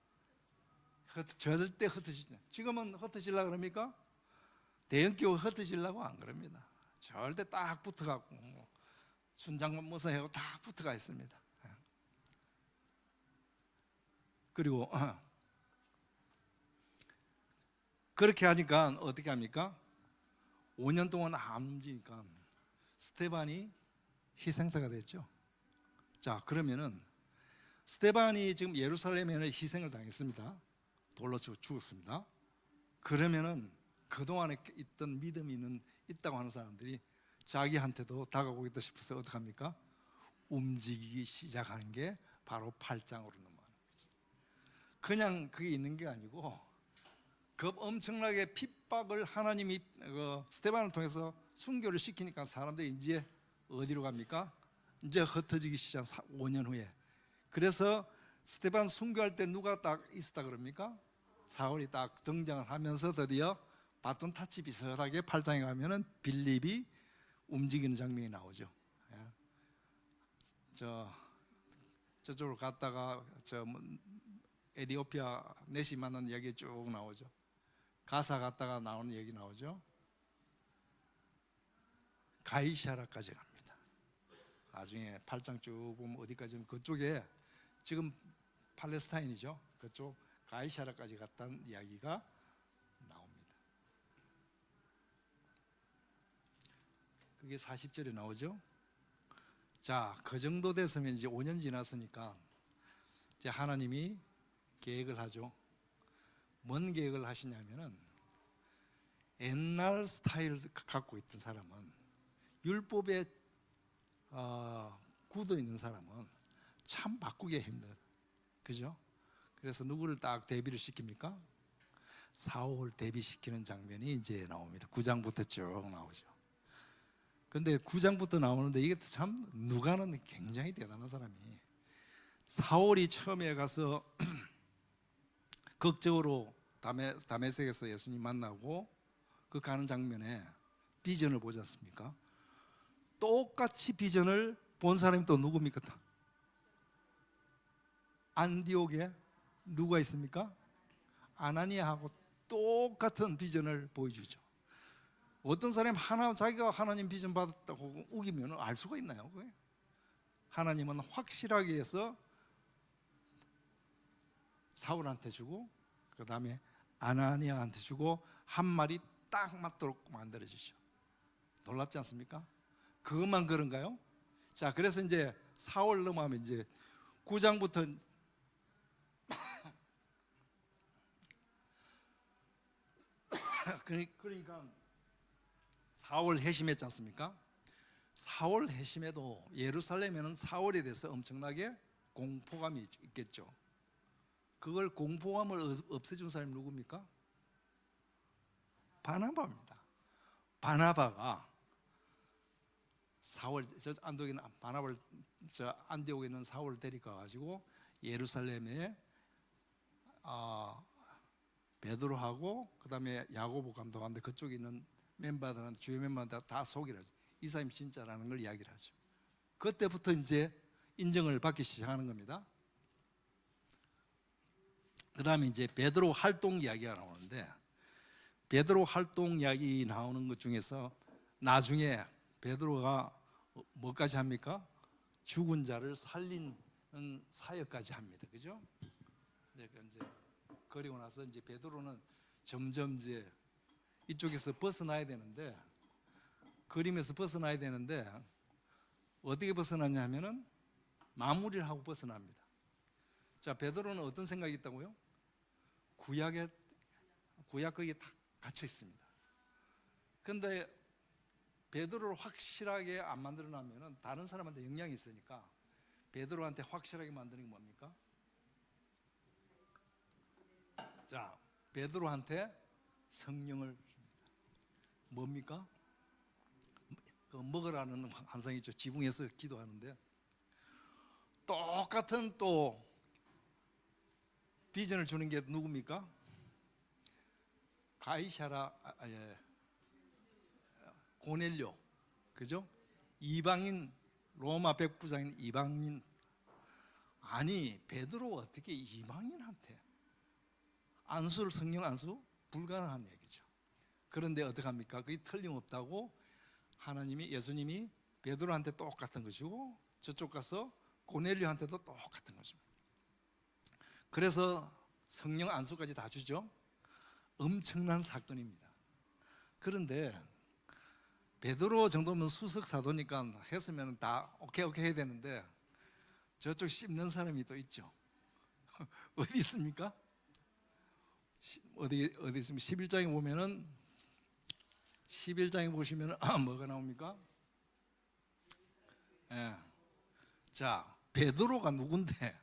절대 흩어지지 않아요. 지금은 흩어지려고 그럽니까? 대형교회 흩어지려고 안 그럽니다. 절대 딱 붙어갖고 순장만 모사하고 다 붙어가 있습니다. 그리고 그렇게 하니까 어떻게 합니까? 5년 동안 안 움직이니까 스데반이 희생자가 됐죠. 자, 그러면은 스데반이 지금 예루살렘에는 희생을 당했습니다. 돌로 죽었습니다. 그러면은 그동안에 있던 믿음이 있다고 하는 사람들이 자기한테도 다가오고 있다 싶어서 어떡합니까? 움직이기 시작하는 게 바로 8장으로 넘어가는 거죠. 그냥 그게 있는 게 아니고 그 엄청나게 핍박을 하나님이 스데반을 통해서 순교를 시키니까 사람들이 이제 어디로 갑니까? 이제 흩어지기 시작 5년 후에. 그래서 스데반 순교할 때 누가 딱 있었다 그럽니까? 사울이 딱 등장을 하면서 드디어 바톤 타치 비슷하게 8장에 가면은 빌립이 움직이는 장면이 나오죠. 저쪽으로 갔다가 에디오피아 넷이 만난 얘기 쭉 나오죠. 가사 갔다가 나오는 얘기 나오죠. 가이샤라까지 갑니다. 나중에 8장 쭉 보면 어디까지는 그쪽에 지금 팔레스타인이죠. 그쪽 가이샤라까지 갔다는 이야기가 나옵니다. 그게 40절에 나오죠. 자, 그 정도 됐으면 이제 5년 지났으니까 이제 하나님이 계획을 하죠. 뭔 계획을 하시냐면은 옛날 스타일을 갖고 있던 사람은 율법에 굳어 있는 사람은 참 바꾸기 힘든, 그죠? 그래서 누구를 딱 대비를 시킵니까? 사울 대비시키는 장면이 이제 나옵니다. 9장부터 쭉 나오죠. 근데 9장부터 나오는데 이게 참 누가는 굉장히 대단한 사람이, 사울이 처음에 가서 극적으로 다메섹에서 예수님 만나고 그 가는 장면에 비전을 보지 않습니까? 똑같이 비전을 본 사람이 또 누굽니까? 안디옥에 누가 있습니까? 아나니아하고 똑같은 비전을 보여주죠. 어떤 사람이 자기가 하나님 비전 받았다고 우기면 알 수가 있나요? 그게? 하나님은 확실하게 해서 사울한테 주고 그 다음에 아나니아한테 주고 한 말이 딱 맞도록 만들어 주죠. 놀랍지 않습니까? 그것만 그런가요? 자, 그래서 이제 사울 넘어가면 이제 9장부터 그러니까 사울 회심했지 않습니까? 사울 회심에도 예루살렘에는 사울에 대해서 엄청나게 공포감이 있겠죠. 그걸 공포감을 없애준 사람이 누굽니까? 바나바입니다. 바나바가 사울, 저 안독에는 바나바를 저 안디옥에 있는 사울을 데리고 가지고 예루살렘에 베드로하고 그다음에 야고보 감독한테 그쪽에 있는 멤버들한테 주요 멤버한테 다 소개를 하죠. 이 사람이 진짜라는 걸 이야기를 하죠. 그때부터 이제 인정을 받기 시작하는 겁니다. 그다음에 이제 베드로 활동 이야기가 나오는데, 베드로 활동 이야기 나오는 것 중에서 나중에 베드로가 뭐까지 합니까? 죽은 자를 살리는 사역까지 합니다. 그죠? 이제 그리고 나서 이제 베드로는 점점 이제 이쪽에서 벗어나야 되는데, 그림에서 벗어나야 되는데 어떻게 벗어나냐 하면은 마무리를 하고 벗어납니다. 자, 베드로는 어떤 생각이 있다고요? 구약 거기에 다 갇혀 있습니다. 근데 베드로를 확실하게 안 만들어놔면은 다른 사람한테 영향이 있으니까 베드로한테 확실하게 만드는 게 뭡니까? 자, 베드로한테 성령을 줍니다. 뭡니까? 그 먹으라는 환상이 있죠. 지붕에서 기도하는데 똑같은 또 비전을 주는 게 누굽니까? 가이사라, 고넬료, 그죠? 이방인, 로마 백부장인 이방인. 아니, 베드로 어떻게 이방인한테 안수를, 성령 안수? 불가능한 얘기죠. 그런데 어떻게 합니까? 그게 틀림없다고 하나님이, 예수님이 베드로한테 똑같은 것이고 저쪽 가서 고넬료한테도 똑같은 것입니다. 그래서 성령 안수까지 다 주죠. 엄청난 사건입니다. 그런데 베드로 정도면 수석 사도니까 했으면 다 오케이 해야 되는데 저쪽 씹는 사람이 또 있죠. 어디 있습니까? 어디 있습니까? 11장에 보면은, 11장에 보시면은 뭐가 나옵니까? 예. 자, 베드로가 누군데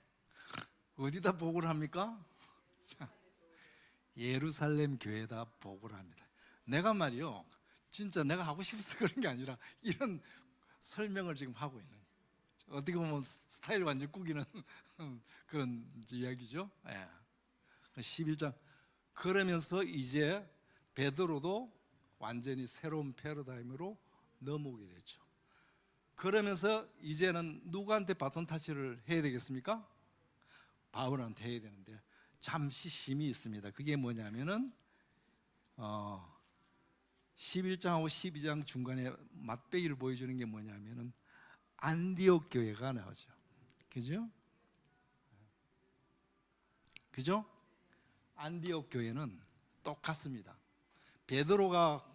어디다 보고를 합니까? 자, 예루살렘 교회에다 보고를 합니다. 내가 말이요, 진짜 내가 하고 싶어서 그런 게 아니라 이런 설명을 지금 하고 있는 거예요. 어떻게 보면 스타일 완전 꾸기는 그런 이야기죠. 예. 11장. 그러면서 이제 베드로도 완전히 새로운 패러다임으로 넘어오게 됐죠. 그러면서 이제는 누구한테 바톤 타치를 해야 되겠습니까? 바울한테 해야 되는데 잠시 쉼이 있습니다. 그게 뭐냐면은 11장하고 12장 중간에 맛배기를 보여주는 게 뭐냐면은 안디옥 교회가 나오죠. 그죠? 그죠? 안디옥 교회는 똑같습니다. 베드로가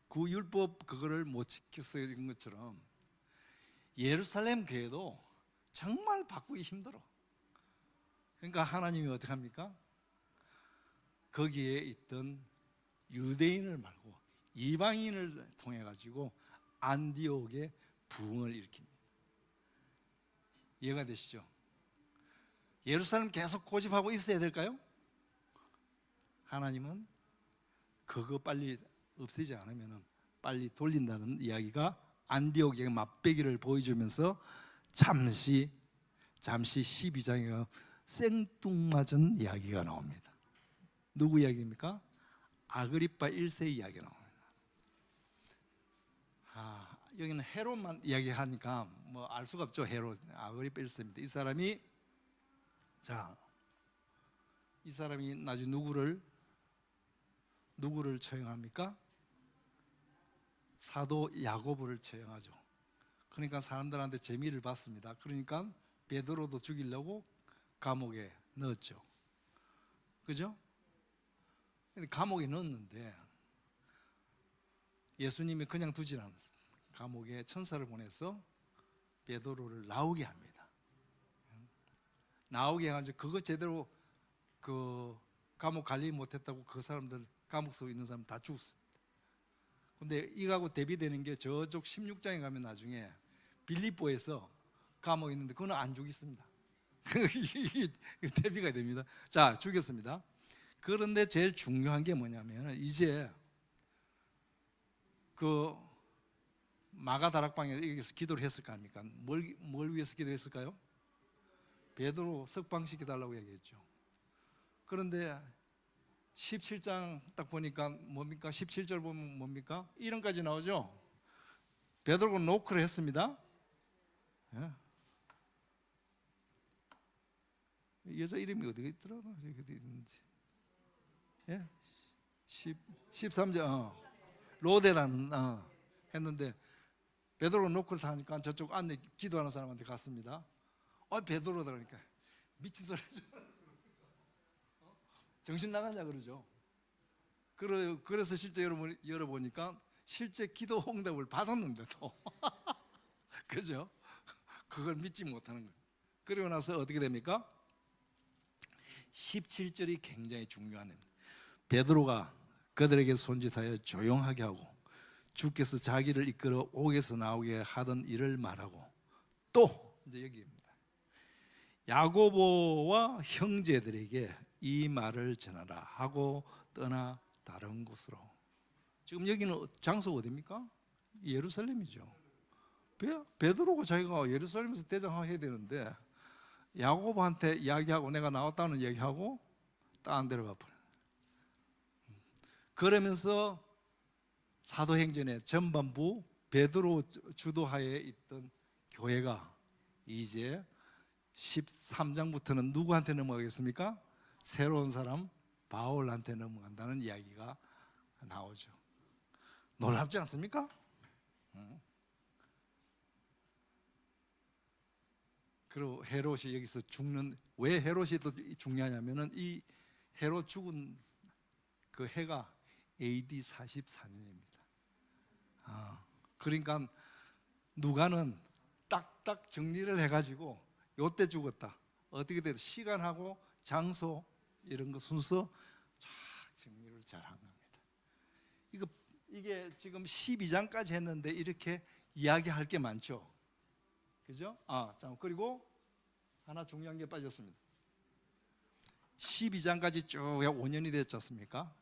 그 율법 그거를 못 지켜서 이런 것처럼 예루살렘 교회도 정말 바꾸기 힘들어. 그러니까 하나님이 어떻게 합니까? 거기에 있던 유대인을 말고 이방인을 통해 가지고 안디옥의 부흥을 일으킵니다. 이해가 되시죠? 예루살렘 계속 고집하고 있어야 될까요? 하나님은 그거 빨리 없애지 않으면 빨리 돌린다는 이야기가 안디옥의 맛배기를 보여주면서 잠시 12장에 생뚱맞은 이야기가 나옵니다. 누구 이야기입니까? 아그리파 1세 이야기가 나옵니다. 여기는 헤롯만 이야기하니까 뭐 알 수가 없죠. 헤롯, 아그리파 1세입니다. 이 사람이 나중에 누구를 처형합니까? 사도 야고보를 처형하죠. 그러니까 사람들한테 재미를 봤습니다. 그러니까 베드로도 죽이려고 감옥에 넣었죠. 그죠? 감옥에 넣었는데 예수님이 그냥 두질 않았어요. 감옥에 천사를 보내서 베드로를 나오게 합니다. 나오게 해가지고 그거 제대로 그 감옥 관리 못했다고 그 사람들, 감옥 속에 있는 사람 다 죽었습니다. 근데 이거하고 대비되는 게 저쪽 16장에 가면 나중에 빌립보에서 감옥에 있는데 그거는 안 죽였습니다. 대비가 됩니다. 자, 죽였습니다. 그런데 제일 중요한 게 뭐냐면 이제 그 마가 다락방에 여기서 기도를 했을 거 아닙니까? 뭘 위해서 기도했을까요? 베드로 석방시켜 달라고 얘기했죠. 그런데 17장 딱 보니까 뭡니까? 17절 보면 뭡니까? 이름까지 나오죠. 베드로가 노크를 했습니다. 예. 여자 이름이 어디 있더라? 어디 있는지. 예? 13절 로데라는 했는데 베드로가 노크를 하니까 저쪽 안에 기도하는 사람한테 갔습니다. 베드로다 그러니까 미친 소리 하지 마. 정신 나가냐 그러죠. 그래서 실제 열어보니까 실제 기도 응답을 받았는데도 그죠? 그걸 믿지 못하는 거예요. 그리고 나서 어떻게 됩니까? 17절이 굉장히 중요하네요. 베드로가 그들에게 손짓하여 조용하게 하고 주께서 자기를 이끌어 옥에서 나오게 하던 일을 말하고 또 이제 여기입니다. 야고보와 형제들에게 이 말을 전하라 하고 떠나 다른 곳으로. 지금 여기는 장소가 어디입니까? 예루살렘이죠. 베드로가 자기가 예루살렘에서 대장해야 되는데 야고보한테 이야기하고 내가 나왔다는 얘기하고 딴 데로 가버려. 그러면서 사도행전의 전반부 베드로 주도하에 있던 교회가 이제 13장부터는 누구한테 넘어가겠습니까? 새로운 사람 바울한테 넘어간다는 이야기가 나오죠. 놀랍지 않습니까? 그리고 헤롯이 여기서 죽는, 왜 헤롯이 또 중요하냐면은 이 헤롯 죽은 그 해가 AD 44년입니다. 그러니까 누가는 딱딱 정리를 해가지고 요때 죽었다. 어떻게 돼도 시간하고 장소 이런 거 순서 쫙 정리를 잘한 겁니다. 이게 지금 12장까지 했는데 이렇게 이야기할 게 많죠. 그죠? 그리고 하나 중요한 게 빠졌습니다. 12장까지 쭉 5년이 됐지 않습니까?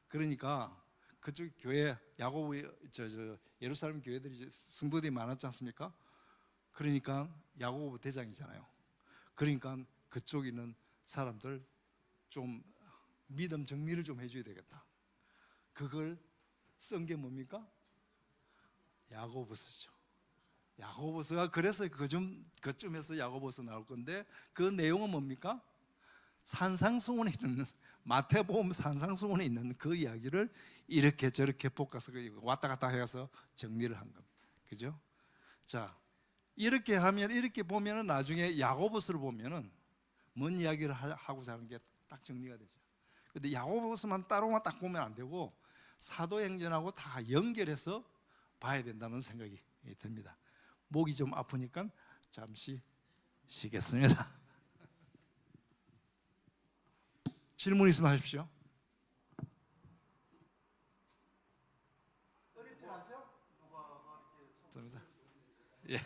그러니까 그쪽 교회 야고보 예루살렘 교회들이 성도들이 많았지 않습니까? 그러니까 야고보 대장이잖아요. 그러니까 그쪽에 있는 사람들 좀 믿음 정리를 좀 해줘야 되겠다. 그걸 쓴 게 뭡니까? 야고보서죠. 야고보서가 그래서 그쯤에서 야고보서 나올 건데 그 내용은 뭡니까? 산상수훈에 있는 마태복음 산상수훈에 있는 그 이야기를 이렇게 저렇게 볶아서 왔다 갔다 해서 정리를 한 겁니다. 그죠? 자, 이렇게 보면은 나중에 야고보서를 보면은 뭔 이야기를 하고자 하는 게 딱 정리가 되죠. 근데 야고보서만 따로만 딱 보면 안 되고 사도행전하고 다 연결해서 봐야 된다는 생각이 듭니다. 목이 좀 아프니까 잠시 쉬겠습니다. 질문 있으면 하십시오. 어렵지 않죠? 좋습니다. 예,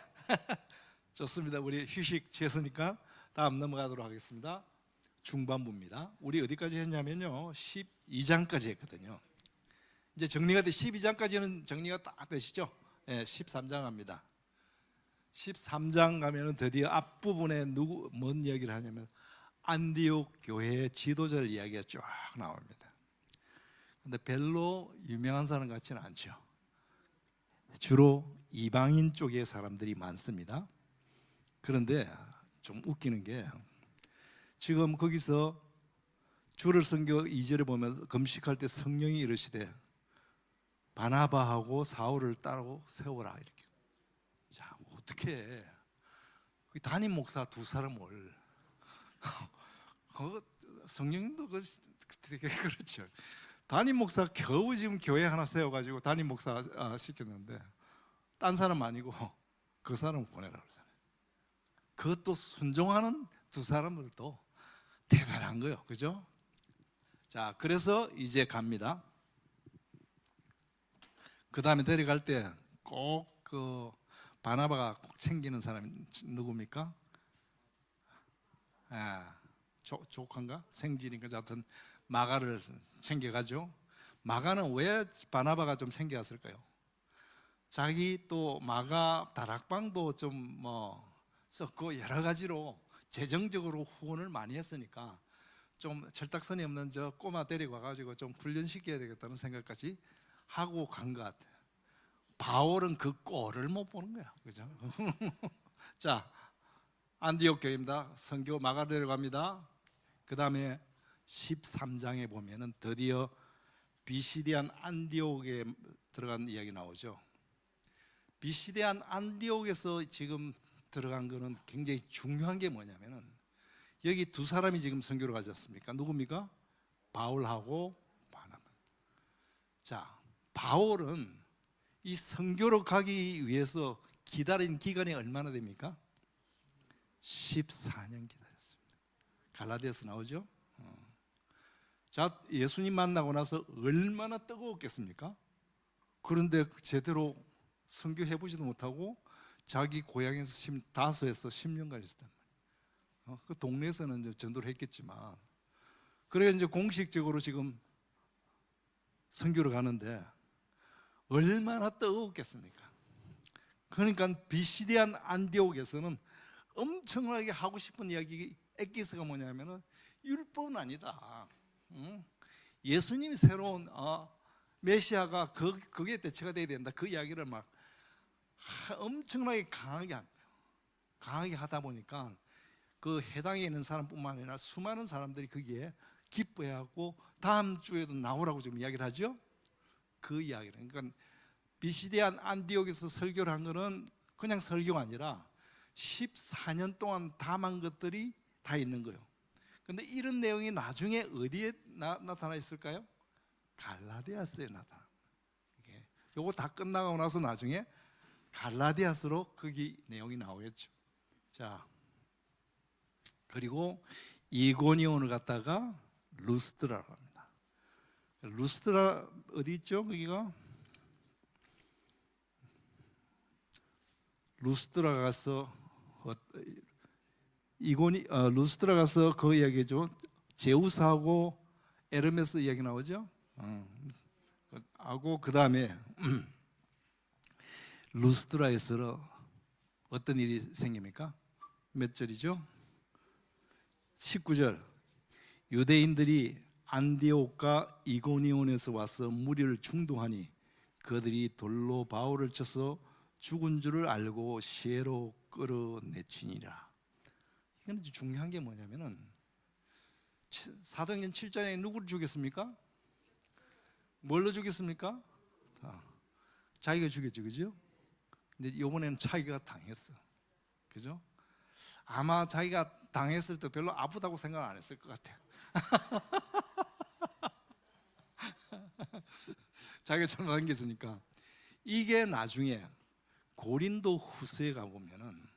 좋습니다. 우리 휴식 취했으니까 다음 넘어가도록 하겠습니다. 중반부입니다. 우리 어디까지 했냐면요, 12장까지 했거든요. 이제 정리가 돼 12장까지는 정리가 딱 되시죠? 예, 13장 합니다. 13장 가면은 드디어 앞부분에 뭔 이야기를 하냐면 안디옥 교회의 지도자를 이야기가 쫙 나옵니다. 근데 별로 유명한 사람 같지는 않죠. 주로 이방인 쪽의 사람들이 많습니다. 그런데 좀 웃기는 게 지금 거기서 주를 섬겨 2절에 보면 금식할 때 성령이 이르시되 바나바하고 사울을 따로 세워라 이렇게. 자, 어떻게 담임 목사 두 사람을 성령님도 되게 그렇죠. 담임 목사 겨우 지금 교회 하나 세워가지고 담임 목사 시켰는데 딴 사람 아니고 그 사람 보내라 그러잖아요. 그것도 순종하는 두 사람들도 대단한 거예요, 그죠? 자, 그래서 이제 갑니다. 그 다음에 데려갈 때 꼭 그 바나바가 꼭 챙기는 사람이 누굽니까? 조카인가? 생지니까 하여튼 마가를 챙겨가죠. 마가는 왜 바나바가 좀 챙겨갔을까요? 자기 또 마가 다락방도 좀 뭐 썼고 여러 가지로 재정적으로 후원을 많이 했으니까 좀 철딱선이 없는 저 꼬마 데리고 와가지고 좀 훈련시켜야 되겠다는 생각까지 하고 간 것 같아요. 바울은 그 꼴을 못 보는 거야, 그죠? 자, 안디옥 교회입니다. 선교 마가 데려갑니다. 그 다음에 13장에 보면은 드디어 비시디안 안디옥에 들어간 이야기 나오죠. 비시디안 안디옥에서 지금 들어간 거는 굉장히 중요한 게 뭐냐면은 여기 두 사람이 지금 선교를 가지 않습니까? 누굽니까? 바울하고 바나바. 자, 바울은 이 선교로 가기 위해서 기다린 기간이 얼마나 됩니까? 14년 기다렸습니다. 갈라디아서 나오죠? 자, 예수님 만나고 나서 얼마나 뜨거웠겠습니까? 그런데 제대로 선교해보지도 못하고 자기 고향에서 다소에서 10년간 있었단 말이에요. 그 동네에서는 이제 전도를 했겠지만, 그래 이제 공식적으로 지금 선교를 가는데 얼마나 뜨거웠겠습니까? 그러니까 비시디안 안디옥에서는 엄청나게 하고 싶은 이야기 엑기스가 뭐냐면은 율법은 아니다. 예수님이 새로운 메시아가 그게 대체가 돼야 된다. 그 이야기를 막 엄청나게 강하게 하다 보니까 그 해당에 있는 사람뿐만 아니라 수많은 사람들이 거기에 기뻐해하고 다음 주에도 나오라고 지금 이야기를 하죠. 그 이야기를. 그러니까 비시디안 안디옥에서 설교를 한 거는 그냥 설교가 아니라 14년 동안 담은 것들이 다 있는 거예요. 근데 이런 내용이 나중에 어디에 나타나 있을까요? 갈라디아서에 나타나. 요거 다 끝나고 나서 나중에 갈라디아서로 거기 내용이 나오겠죠. 자, 그리고 이고니온을 갔다가 루스드라로 합니다. 루스드라 어디 있죠? 거기가 루스드라 가서 루스드라 가서 그 이야기죠. 제우스하고 에르메스 이야기 나오죠. 하고 그 다음에 루스드라에서 어떤 일이 생깁니까? 몇 절이죠? 19절. 유대인들이 안디옥과 이고니온에서 와서 무리를 충동하니 그들이 돌로 바울을 쳐서 죽은 줄을 알고 시내로 끌어내치니라. 이건 중요한 게 뭐냐면은 사도행전 7장에 누구를 죽였습니까? 뭘로 죽였습니까? 자기가 죽였죠, 그죠? 근데 이번에는 자기가 당했어, 그죠? 아마 자기가 당했을 때 별로 아프다고 생각 안 했을 것 같아요. 자기가 잘못 당겼으니까. 이게 나중에 고린도 후서에 가보면은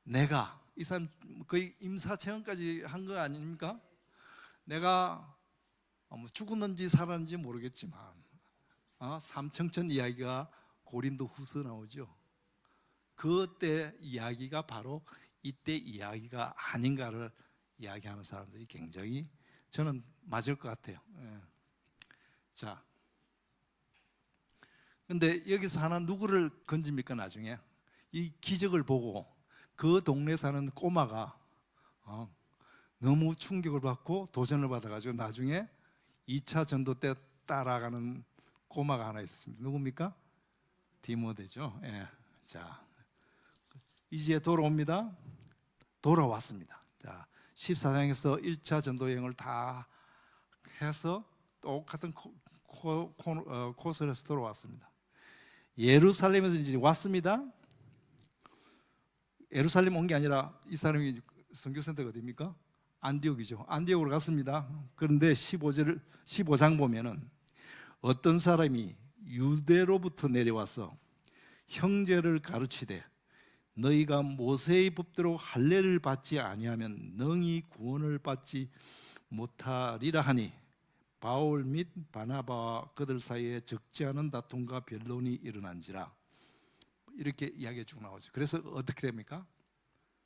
내가 이 사람 거의 임사체험까지 한 거 아닙니까? 내가 뭐 죽었는지 살았는지 모르겠지만 삼청천 이야기가 고린도 후서 나오죠. 그때 이야기가 바로 이때 이야기가 아닌가를 이야기하는 사람들이 굉장히 저는 맞을 것 같아요. 예. 자, 근데 여기서 하나 누구를 건집니까? 나중에 이 기적을 보고 그 동네 사는 꼬마가 너무 충격을 받고 도전을 받아가지고 나중에 2차 전도 때 따라가는 꼬마가 하나 있었습니다. 누굽니까? 디모데죠. 예. 자, 이제 돌아옵니다. 돌아왔습니다. 자, 14장에서 1차 전도 여행을 다 해서 똑같은 코스를 해서 돌아왔습니다. 예루살렘에서 이제 왔습니다. 예루살렘 온 게 아니라 이 사람이 선교센터가 어디입니까? 안디옥이죠. 안디옥으로 갔습니다. 그런데 15장 보면은 어떤 사람이 유대로부터 내려와서 형제를 가르치되 너희가 모세의 법대로 할례를 받지 아니하면 능히 구원을 받지 못하리라 하니 바울 및 바나바와 그들 사이에 적지 않은 다툼과 변론이 일어난지라. 이렇게 이야기가 쭉 나오죠. 그래서 어떻게 됩니까?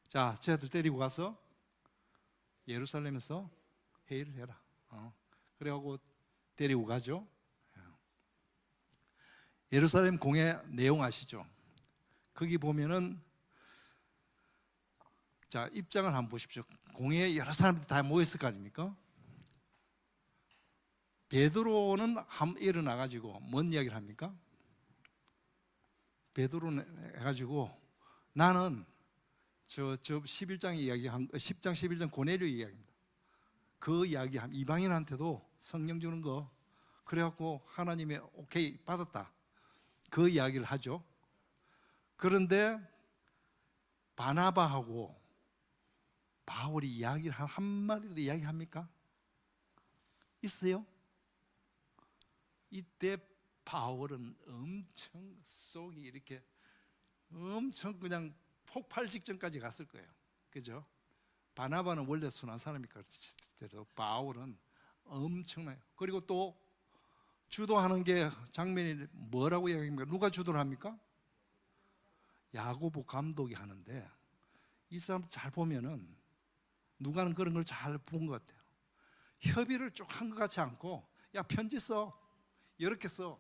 자, 쟤들 데리고 가서 예루살렘에서 회의를 해라. 그래갖고 데리고 가죠. 예루살렘 공회 내용 아시죠? 거기 보면은 자, 입장을 한번 보십시오. 공회에 여러 사람들이 다 모였을 거 아닙니까? 베드로는 일어나 가지고 뭔 이야기를 합니까? 베드로는 해가지고 나는 저 11장 이야기한 10장 11장 고넬료 이야기입니다. 그 이야기 이방인한테도 성령 주는 거 그래갖고 하나님의 오케이 받았다. 그 이야기를 하죠. 그런데 바나바하고 바울이 이야기를 한마디도 이야기합니까? 있어요? 이때 바울은 엄청 속이 이렇게 엄청 그냥 폭발 직전까지 갔을 거예요. 그죠? 바나바는 원래 순한 사람이니까 그렇지대로 바울은 엄청나요. 그리고 또 주도하는 게 장면이 뭐라고 이야기합니까? 누가 주도를 합니까? 야고보 감독이 하는데 이 사람 잘 보면은 누가는 그런 걸 잘 본 것 같아요. 협의를 쭉 한 것 같지 않고 야 편지 써 이렇게 써.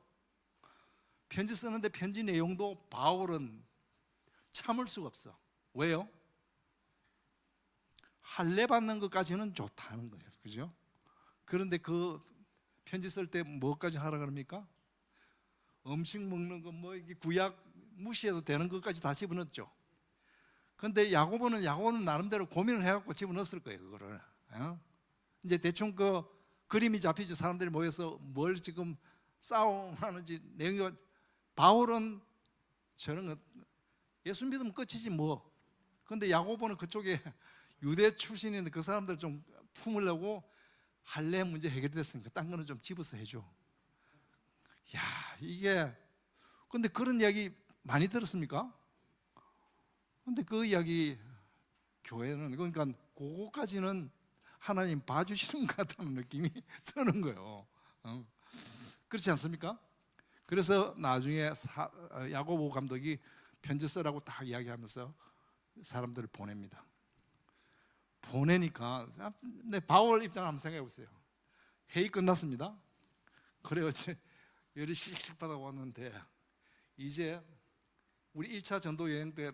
편지 쓰는데 편지 내용도 바울은 참을 수가 없어. 왜요? 할례 받는 것까지는 좋다는 거예요. 그죠? 그런데 그 편지 쓸 때 뭐까지 하라 그럽니까? 음식 먹는 거 뭐 이게 구약 무시해도 되는 것까지 다 집어넣었죠. 그런데 야고보는 나름대로 고민을 해갖고 집어넣었을 거예요. 그거를. 이제 대충 그 그림이 잡히죠. 사람들이 모여서 뭘 지금 싸움하는지 내용이. 바울은 저런 거 예수 믿으면 끝이지 뭐. 근데 야고보는 그쪽에 유대 출신인데 그 사람들 좀 품으려고 할례 문제 해결됐으니까 딴 거는 좀 집어서 해줘. 야 이게 근데 그런 이야기 많이 들었습니까? 근데 그 이야기 교회는 그러니까 그거까지는 하나님 봐주시는 것 같다는 느낌이 드는 거예요. 그렇지 않습니까? 그래서 나중에 야고보 감독이 편지 쓰라고 딱 이야기하면서 사람들을 보냅니다. 보내니까 바울 입장 한번 생각해 보세요. 회의 끝났습니다. 그래요. 열이 씩씩 받아왔는데 이제 우리 1차 전도 여행 때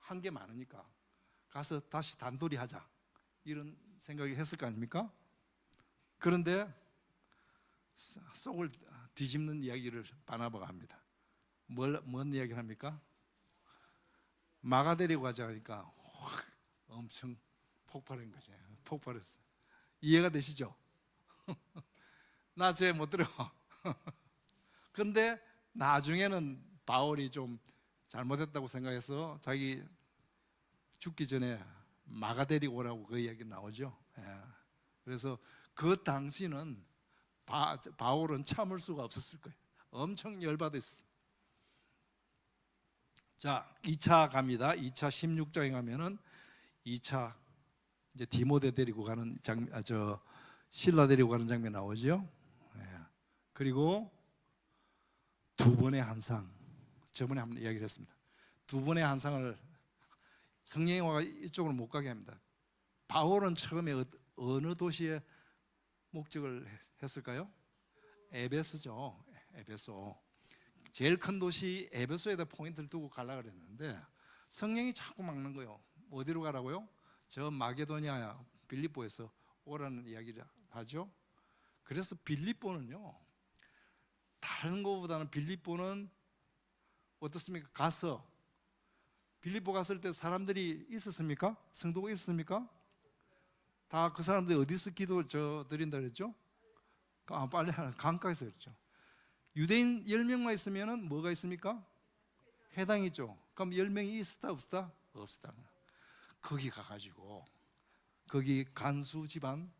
한 게 많으니까 가서 다시 단둘이 하자 이런 생각이 했을 거 아닙니까? 그런데 속을 뒤집는 이야기를 바나바가 합니다. 뭔 이야기를 합니까? 마가 데리고 가자 하니까 확 엄청 폭발한 거죠. 폭발했어. 이해가 되시죠? 나 죄 못 들어. 그런데 나중에는 바울이 좀 잘못했다고 생각해서 자기 죽기 전에 마가 데리고 오라고 그 이야기 나오죠. 그래서 그 당시는 바울은 참을 수가 없었을 거예요. 엄청 열받았어요. 자, 2차 갑니다. 2차 16장에 가면은 2차 이제 디모데 데리고 가는 실라 데리고 가는 장면 나오죠. 그리고 두 번의 한상. 저번에 한번 이야기를 했습니다. 두 번의 한상을 성령의 화가 이쪽으로 못 가게 합니다. 바울은 처음에 어느 도시에 목적을 했을까요? 에베소죠. 에베소. 제일 큰 도시 에베소에다 포인트를 두고 가려고 그랬는데 성령이 자꾸 막는 거예요. 어디로 가라고요? 저 마게도니아 빌립보에서 오라는 이야기를 하죠. 그래서 빌립보는요 다른 것보다는 빌립보는 어떻습니까? 가서 빌립보 갔을 때 사람들이 있었습니까? 성도가 있었습니까? 다 그 사람들이 어디서 기도 드린다 그랬죠? 빨리 강가에서 그랬죠. 유대인 10명만 있으면 뭐가 있습니까? 해당이죠. 그럼 10명이 있었다 없었다? 없었다. 거기 가가지고 거기 간수 집안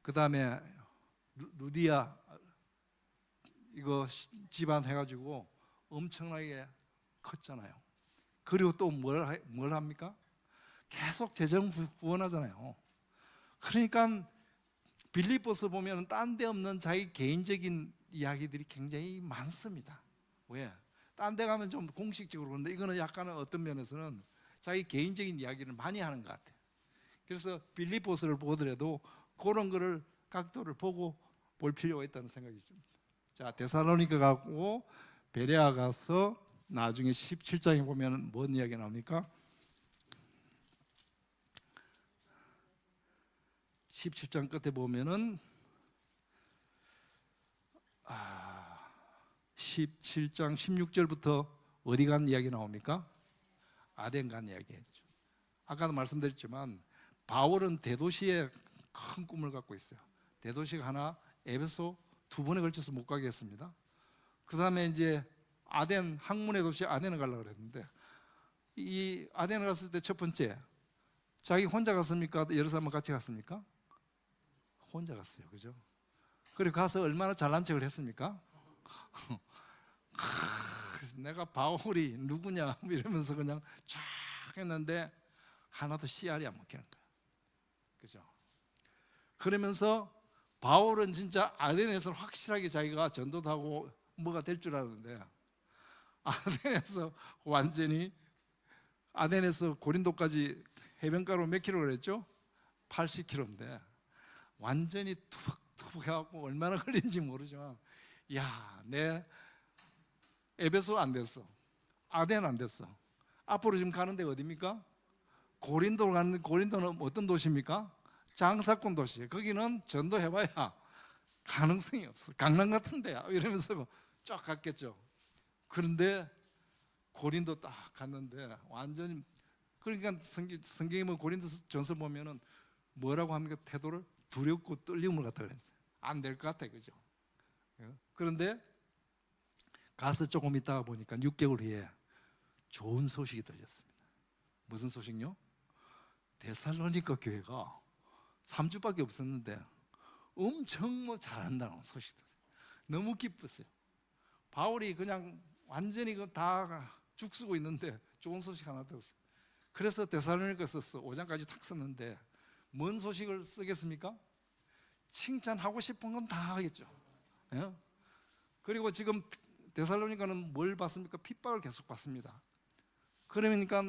그 다음에 루디아 이거 집안 해가지고 엄청나게 컸잖아요. 그리고 또 뭘 합니까? 계속 재정 후원하잖아요. 그러니까 빌립보서 보면 딴 데 없는 자기 개인적인 이야기들이 굉장히 많습니다. 왜? 딴 데 가면 좀 공식적으로 그런데 이거는 약간은 어떤 면에서는 자기 개인적인 이야기를 많이 하는 것 같아요. 그래서 빌립보서를 보더라도 그런 거를 각도를 보고 볼 필요가 있다는 생각이 듭니다. 자, 데살로니가 가고 베레아 가서 나중에 17장에 보면 뭔 이야기 나옵니까? 17장 끝에 보면은 17장 16절부터 어디 간 이야기 나옵니까? 아덴 간 이야기했죠. 아까도 말씀드렸지만 바울은 대도시에 큰 꿈을 갖고 있어요. 대도시가 하나, 에베소 두 번에 걸쳐서 못 가게 했습니다. 그 다음에 이제 아덴, 학문의 도시 아덴을 가려고 그랬는데, 이 아덴을 갔을 때 첫 번째, 자기 혼자 갔습니까? 여러 사람과 같이 갔습니까? 혼자 갔어요. 그죠? 그리고 가서 얼마나 잘난 척을 했습니까? 내가 바울이 누구냐 이러면서 그냥 쫙 했는데 하나도 씨알이 안 먹히는 거야. 그죠? 그러면서 바울은 진짜 아덴에서 확실하게 자기가 전도도 하고 뭐가 될 줄 알았는데, 아덴에서 완전히, 아덴에서 고린도까지 해변가로 몇 킬로 그랬죠? 80킬로인데 완전히 투벅투벅 해갖고 얼마나 걸린지 모르지만, 야, 내 에베소 안 됐어, 아덴 안 됐어. 앞으로 지금 가는 데가 어디입니까? 고린도로 가는. 고린도는 어떤 도시입니까? 장사꾼 도시. 거기는 전도해봐야 가능성이 없어. 강남 같은 데야. 이러면서 쫙 갔겠죠. 그런데 고린도 딱 갔는데 완전히, 그러니까 성경에 뭐 고린도 전서 보면은 뭐라고 합니까? 태도를 두렵고 떨림을 갖다 그랬어요. 안 될 것 같아, 그죠? 그런데 가서 조금 있다가 보니까 6개월 후에 좋은 소식이 들렸습니다. 무슨 소식요? 데살로니가 교회가 3주밖에 없었는데 엄청 뭐 잘한다는 소식이 들었어요. 너무 기뻤어요. 바울이 그냥 완전히 다 죽쓰고 있는데 좋은 소식 하나 들었어요. 그래서 데살로니가 썼어. 5장까지 탁 썼는데 뭔 소식을 쓰겠습니까? 칭찬하고 싶은 건 다 하겠죠. 예? 그리고 지금 데살로니가는 뭘 받습니까? 핍박을 계속 받습니다. 그러니까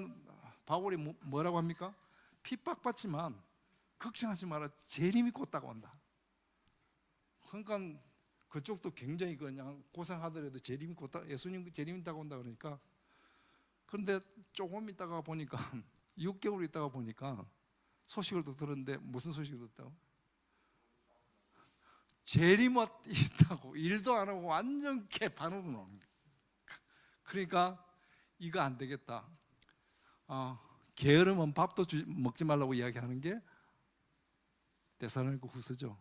바울이 뭐라고 합니까? 핍박받지만 걱정하지 마라, 재림이 곧 다가온다. 그러니까 그쪽도 굉장히 그냥 고생하더라도 재림이 곧 예수님 재림이 다가온다 그러니까. 그런데 조금 있다가 보니까 6개월 있다가 보니까 소식을 또 들었는데, 무슨 소식을 듣다고? 재림 있다고. 일도 안 하고 완전 개판으로 나오는 거예요. 그러니까 이거 안 되겠다. 게으르면 밥도 먹지 말라고 이야기하는 게 데살로니가 후서죠.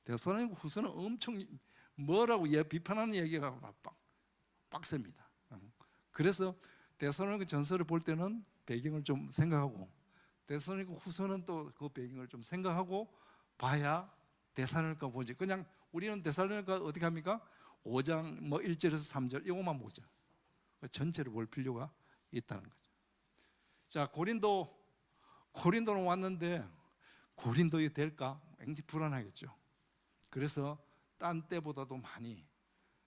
데살로니가 후서는 엄청 뭐라고 비판하는 얘기가 빡셉니다. 그래서 데살로니가 전서를 볼 때는 배경을 좀 생각하고, 데살로니가 후서는 또 그 배경을 좀 생각하고 봐야 데살로니가 보지. 그냥 우리는 데살로니가 어떻게 합니까? 5장 뭐 1절에서 3절 이것만 보죠. 전체를 볼 필요가 있다는 거죠. 자, 고린도는 왔는데 고린도에 될까? 굉장히 불안하겠죠. 그래서 딴 때보다도 많이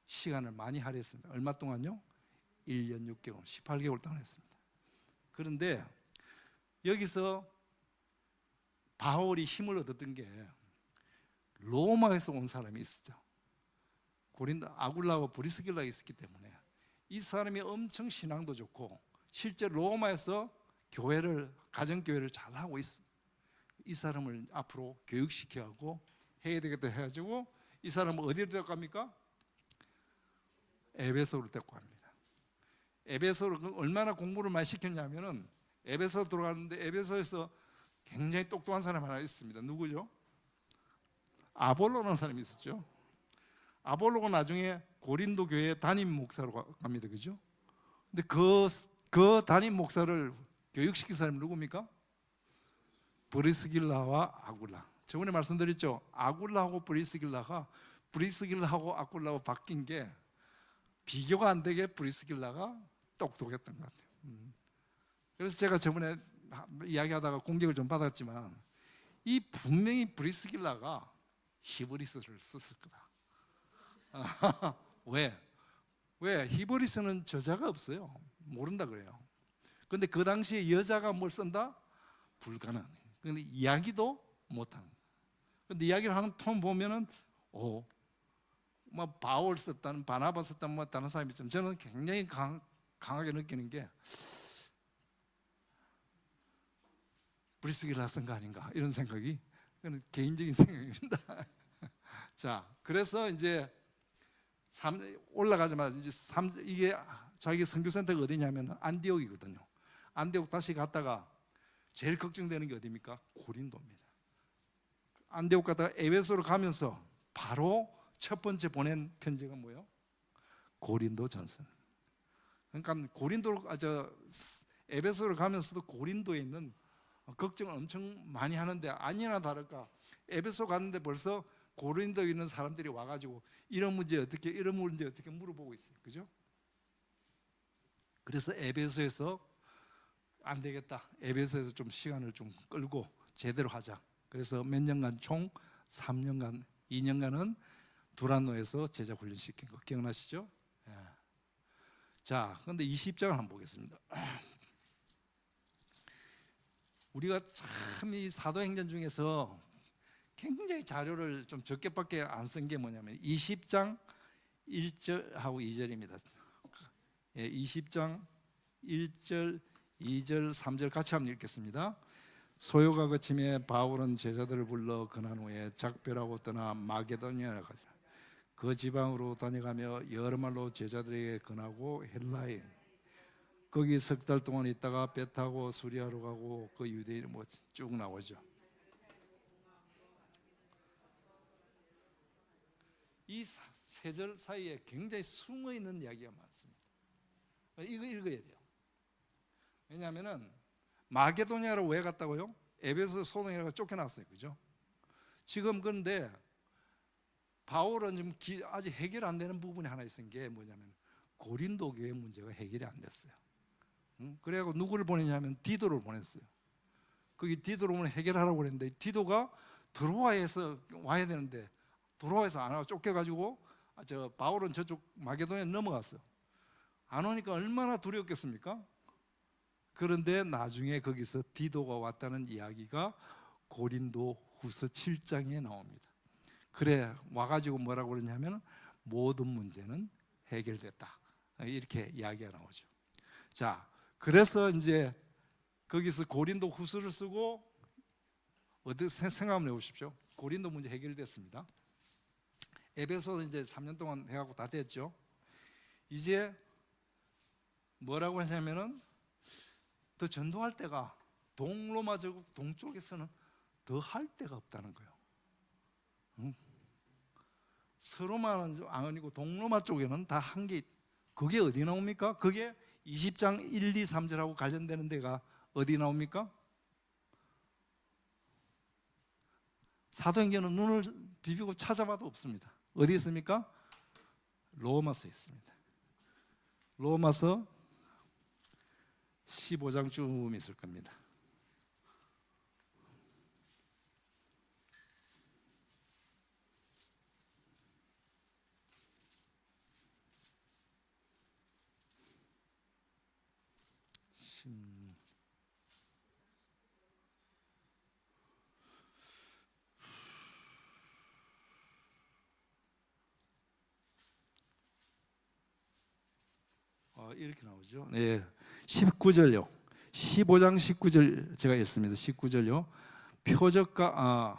시간을 많이 할애했습니다. 얼마 동안요? 1년 6개월, 18개월 동안 했습니다. 그런데 여기서 바울이 힘을 얻었던 게 로마에서 온 사람이 있었죠. 고린도 아굴라와 브리스길라가 있었기 때문에 이 사람이 엄청 신앙도 좋고 실제 로마에서 교회를, 가정교회를 잘 하고 있어. 이 사람을 앞으로 교육시켜야 하고 해야 되겠다 해가지고 이 사람을 어디로 데리고 갑니까? 에베소로 데리고 갑니다. 에베소로 얼마나 공부를 많이 시켰냐면은 에베소 들어가는데 에베소에서 굉장히 똑똑한 사람 하나 있습니다. 누구죠? 아볼로라는 사람이 있었죠. 아볼로가 나중에 고린도 교회 담임 목사로 갑니다. 그죠? 근데 그 담임 목사를 교육시킨 사람이 누굽니까? 브리스길라와 아굴라. 저번에 말씀드렸죠. 아굴라하고 브리스길라하고 아굴라하고 바뀐 게 비교가 안 되게 브리스길라가 똑똑했던 것 같아요. 그래서 제가 저번에 이야기하다가 공격을 좀 받았지만 이 분명히 브리스길라가 히브리스를 썼을 거다. 왜? 히브리스는 저자가 없어요. 모른다 그래요. 근데 그 당시에 여자가 뭘 쓴다? 불가능해요. 근데 이야기도 못하는 거예요. 근데 이야기를 하는 톤 보면은 뭐 바울 썼다는 바나바 썼다는 뭐 다른 사람이 있지만 저는 굉장히 강하게 느끼는 게 브리스길라 쓴 거 아닌가 이런 생각이, 그건 개인적인 생각입니다. 자, 그래서 이제 올라가자마자 이제 이게 자기 선교센터가 어디냐면 안디옥이거든요. 안디옥 다시 갔다가 제일 걱정되는 게 어디입니까? 고린도입니다. 안디옥 갔다가 에베소로 가면서 바로 첫 번째 보낸 편지가 뭐예요? 고린도 전서. 그러니까 에베소로 가면서도 고린도에 있는 걱정을 엄청 많이 하는데 아니나 다를까 에베소 갔는데 벌써 고린도에 있는 사람들이 와가지고 이런 문제 어떻게 물어보고 있어요. 그죠? 그래서 에베소에서 안 되겠다. 에베소에서 좀 시간을 좀 끌고 제대로 하자. 그래서 몇 년간 총 3년간, 2년간은 두란노에서 제자 훈련시킨 거 기억나시죠? 예. 자, 그런데 20장을 한번 보겠습니다. 우리가 참 이 사도행전 중에서 굉장히 자료를 좀 적게밖에 안 쓴 게 뭐냐면 20장 1절하고 2절입니다. 예, 20장 1절, 2절, 3절 같이 한번 읽겠습니다. 소요가 그침에 바울은 제자들을 불러 그날 후에 작별하고 떠나 마게도니아에 가자. 그 지방으로 다녀가며 여러 말로 제자들에게 권하고 헬라에 거기 석 달 동안 있다가 배 타고 수리아로 가고 그 유대인 뭐 쭉 나오죠. 이 세 절 사이에 굉장히 숨어 있는 이야기가 많습니다. 이거 읽어야 돼요. 왜냐하면은 마게도니아로 왜 갔다고요? 에베소 소동이라고 쫓겨났어요. 그죠? 지금 그런데 바울은 좀 아직 해결 안 되는 부분이 하나 있는 게 뭐냐면 고린도 교회 문제가 해결이 안 됐어요. 그래갖고 누구를 보내냐면 디도를 보냈어요. 거기 디도를 해결하라고 그랬는데 디도가 드로아에서 와야 되는데 드로아에서 안 와서 쫓겨가지고 바울은 저쪽 마게도니아에 넘어갔어요. 안 오니까 얼마나 두려웠겠습니까? 그런데 나중에 거기서 디도가 왔다는 이야기가 고린도 후서 7장에 나옵니다. 그래 와가지고 뭐라고 그러냐면 모든 문제는 해결됐다 이렇게 이야기가 나오죠. 자, 그래서 이제 거기서 고린도 후서를 쓰고 어떻게 생각 한번 해보십시오. 고린도 문제 해결됐습니다. 에베소 이제 3년 동안 해갖고 다 됐죠. 이제 뭐라고 하냐면은 더 전도할 때가 동로마 제국 동쪽에서는 더 할 데가 없다는 거예요. 서로마는 아니고 동로마 쪽에는 다 한 게, 그게 어디 나옵니까? 그게 20장 1, 2, 3절하고 관련되는 데가 어디 나옵니까? 사도행전은 눈을 비비고 찾아봐도 없습니다. 어디 있습니까? 로마서에 있습니다. 로마서 15장쯤 있을 겁니다. 이렇게 나오죠. 네, 19절요. 15장 19절 제가 읽습니다. 19절요. 표적과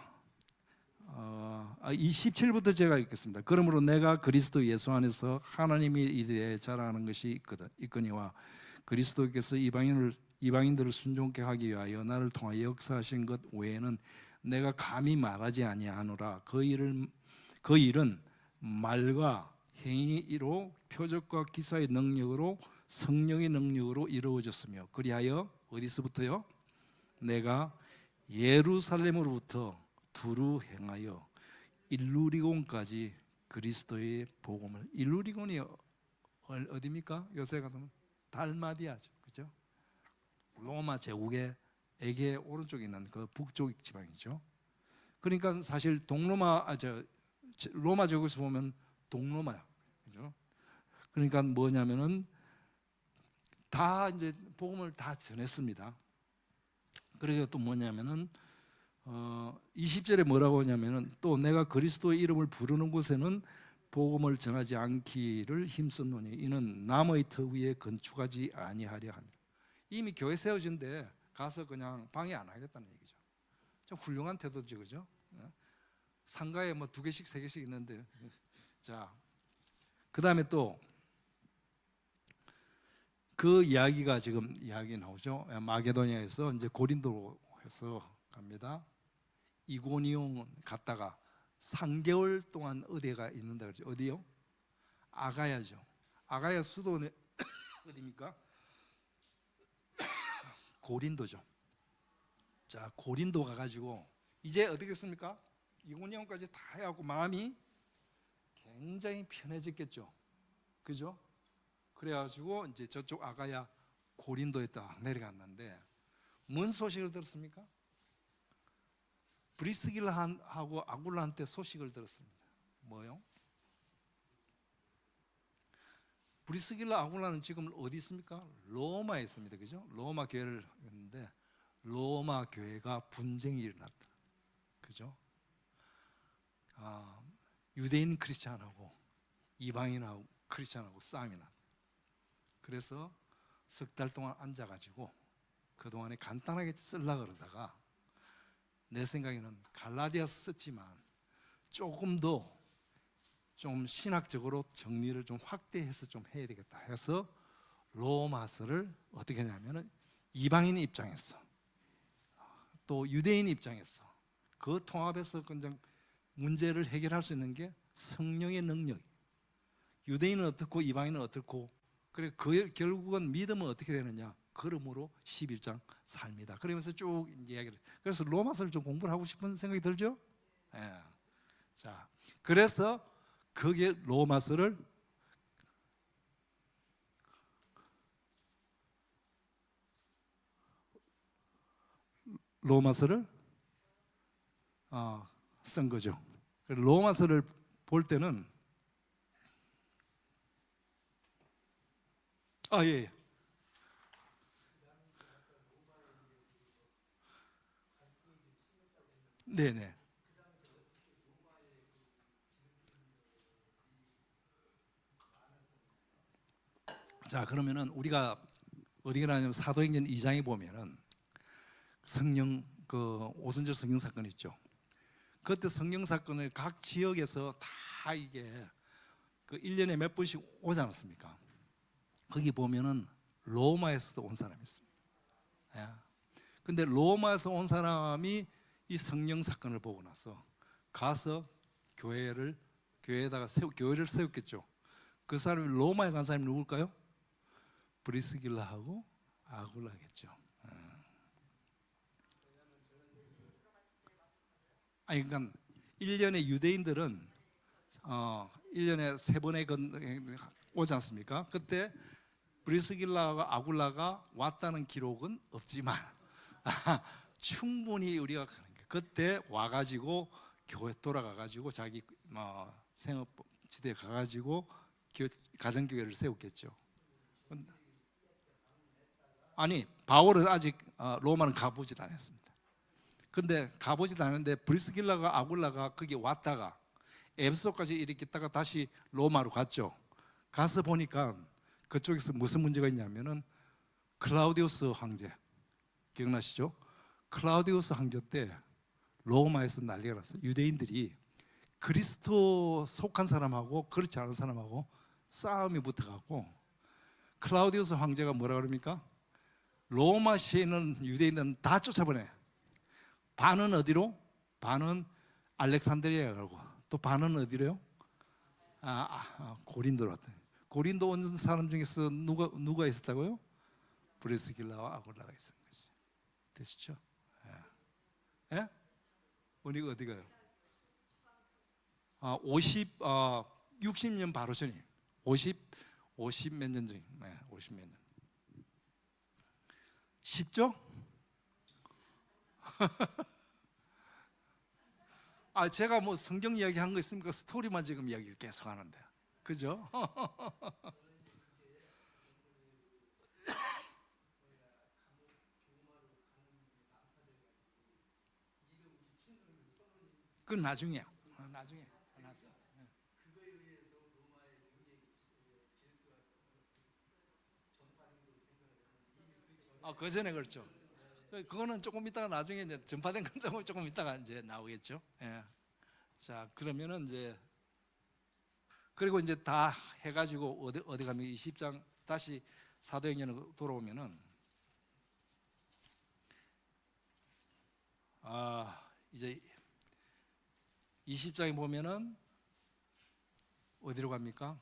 27부터 제가 읽겠습니다. 그러므로 내가 그리스도 예수 안에서 하나님이 이르되 자랑하는 것이 있거니와 그리스도께서 이방인들을 순종케 하기 위하여 나를 통하여 역사하신 것 외에는 내가 감히 말하지 아니하노라. 그 일은 말과 행위로 표적과 기사의 능력으로 성령의 능력으로 이루어졌으며 그리하여 어디서부터요? 내가 예루살렘으로부터 두루 행하여 일루리곤까지 그리스도의 복음을. 일루리곤이 어디입니까? 요새 같으면 달마디아죠, 그죠? 로마 제국의 에게 오른쪽에 있는 그 북쪽 지방이죠. 그러니까 사실 로마 제국에서 보면 동로마야, 그죠? 그러니까 뭐냐면은 다 이제 복음을 다 전했습니다. 그리고 또 뭐냐면은 20절에 뭐라고 하냐면은 또 내가 그리스도의 이름을 부르는 곳에는 복음을 전하지 않기를 힘썼노니 이는 남의 터 위에 건축하지 아니하려 함이라. 이미 교회 세워진데 가서 그냥 방해 안 하겠다는 얘기죠. 좀 훌륭한 태도죠, 그죠? 상가에 뭐 2개씩 3개씩 있는데, 자, 그 다음에 또 그 이야기가 지금 이야기 나오죠. 마게도니아에서 이제 고린도로 해서 갑니다. 이고니온 갔다가 3개월 동안 어디가 있는다 그러죠? 어디요? 아가야죠. 아가야 수도는 어디입니까? 고린도죠. 자, 고린도 가가지고 이제 어떻게 했습니까? 이고니온까지 다 해갖고 마음이 굉장히 편해졌겠죠. 그죠? 그래가지고 이제 저쪽 아가야 고린도에 딱 내려갔는데 뭔 소식을 들었습니까? 브리스길라하고 아굴라한테 소식을 들었습니다. 뭐요? 브리스길라 아굴라는 지금 어디 있습니까? 로마에 있습니다. 그죠? 로마 교회를 했는데 로마 교회가 분쟁이 일어났다. 그죠? 유대인 크리스찬하고 이방인하고 크리스찬하고 싸움이 났다. 그래서 석 달 동안 앉아가지고 그동안에 간단하게 쓰려고 그러다가 내 생각에는 갈라디아서 썼지만 조금 더 좀 신학적으로 정리를 좀 확대해서 좀 해야 되겠다 해서 로마서를 어떻게 하냐면은 이방인 입장에서 또 유대인 입장에서 그 통합해서 그냥 문제를 해결할 수 있는 게 성령의 능력. 유대인은 어떻고 이방인은 어떻고, 그래 결국은 믿음은 어떻게 되느냐? 걸음으로 11장 삶이다. 그러면서 쭉 이야기를. 그래서 로마서를 좀 공부를 하고 싶은 생각이 들죠? 예. 자, 그래서 거기에 로마서를 쓴 거죠. 로마서를 볼 때는 예. 네네. 자, 그러면은 우리가 어디 가냐면 사도행전 2장에 보면은 성령 그 오순절 성령 사건 있죠. 그때 성령 사건을 각 지역에서 다 이게 그 1년에 몇 번씩 오지 않았습니까? 거기 보면은 로마에서도 온 사람이 있습니다. 예. 근데 로마에서 온 사람이 이 성령 사건을 보고 나서 가서 교회에다가 교회를 세웠겠죠. 그 사람이 로마에 간 사람이 누굴까요? 브리스길라하고 아굴라겠죠. 아니 그러니까 1년에 유대인들은 1년에 3번에 오지 않습니까? 그때 브리스길라와 아굴라가 왔다는 기록은 없지만 충분히 우리가 그때 와가지고 교회 돌아가가지고 자기 생업지대에 가가지고 가정교회를 세웠겠죠. 아니 바울은 아직 로마는 가보지도 않았습니다. 근데 가보지도 않았는데 브리스길라가 아굴라가 거기 왔다가 에베소까지 이렇게 있다가 다시 로마로 갔죠. 가서 보니까 그쪽에서 무슨 문제가 있냐면은 클라우디우스 황제 기억나시죠? 클라우디우스 황제 때 로마에서 난리가 났어요. 유대인들이 그리스도 속한 사람하고 그렇지 않은 사람하고 싸움이 붙어갖고 클라우디우스 황제가 뭐라 그럽니까? 로마시에 있는 유대인들은 다 쫓아보내. 반은 어디로? 반은 알렉산드리아에 가고 또 반은 어디로요? 고린도로 왔다. 고린도 온 사람 중에서 누가 있었다고요? 브리스길라와 아굴라가 있었던 거지. 되시죠? 예? 우리가 어디 가요? 60년 바로 전이 50 몇 년 전, 50 몇 년. 쉽죠? 제가 뭐 성경 이야기 한 거 있습니까? 스토리만 지금 이야기를 계속 하는데, 그죠? 그건 나중에. 그 전에 그렇죠. 그거는 조금 있다가 나중에 이제 전파된 건 조금 있다가 이제 나오겠죠. 예. 자, 그러면은 이제 그리고 이제 다 해가지고 어디 가면 20장 다시 사도행전으로 돌아오면은 이제 20장에 보면은 어디로 갑니까?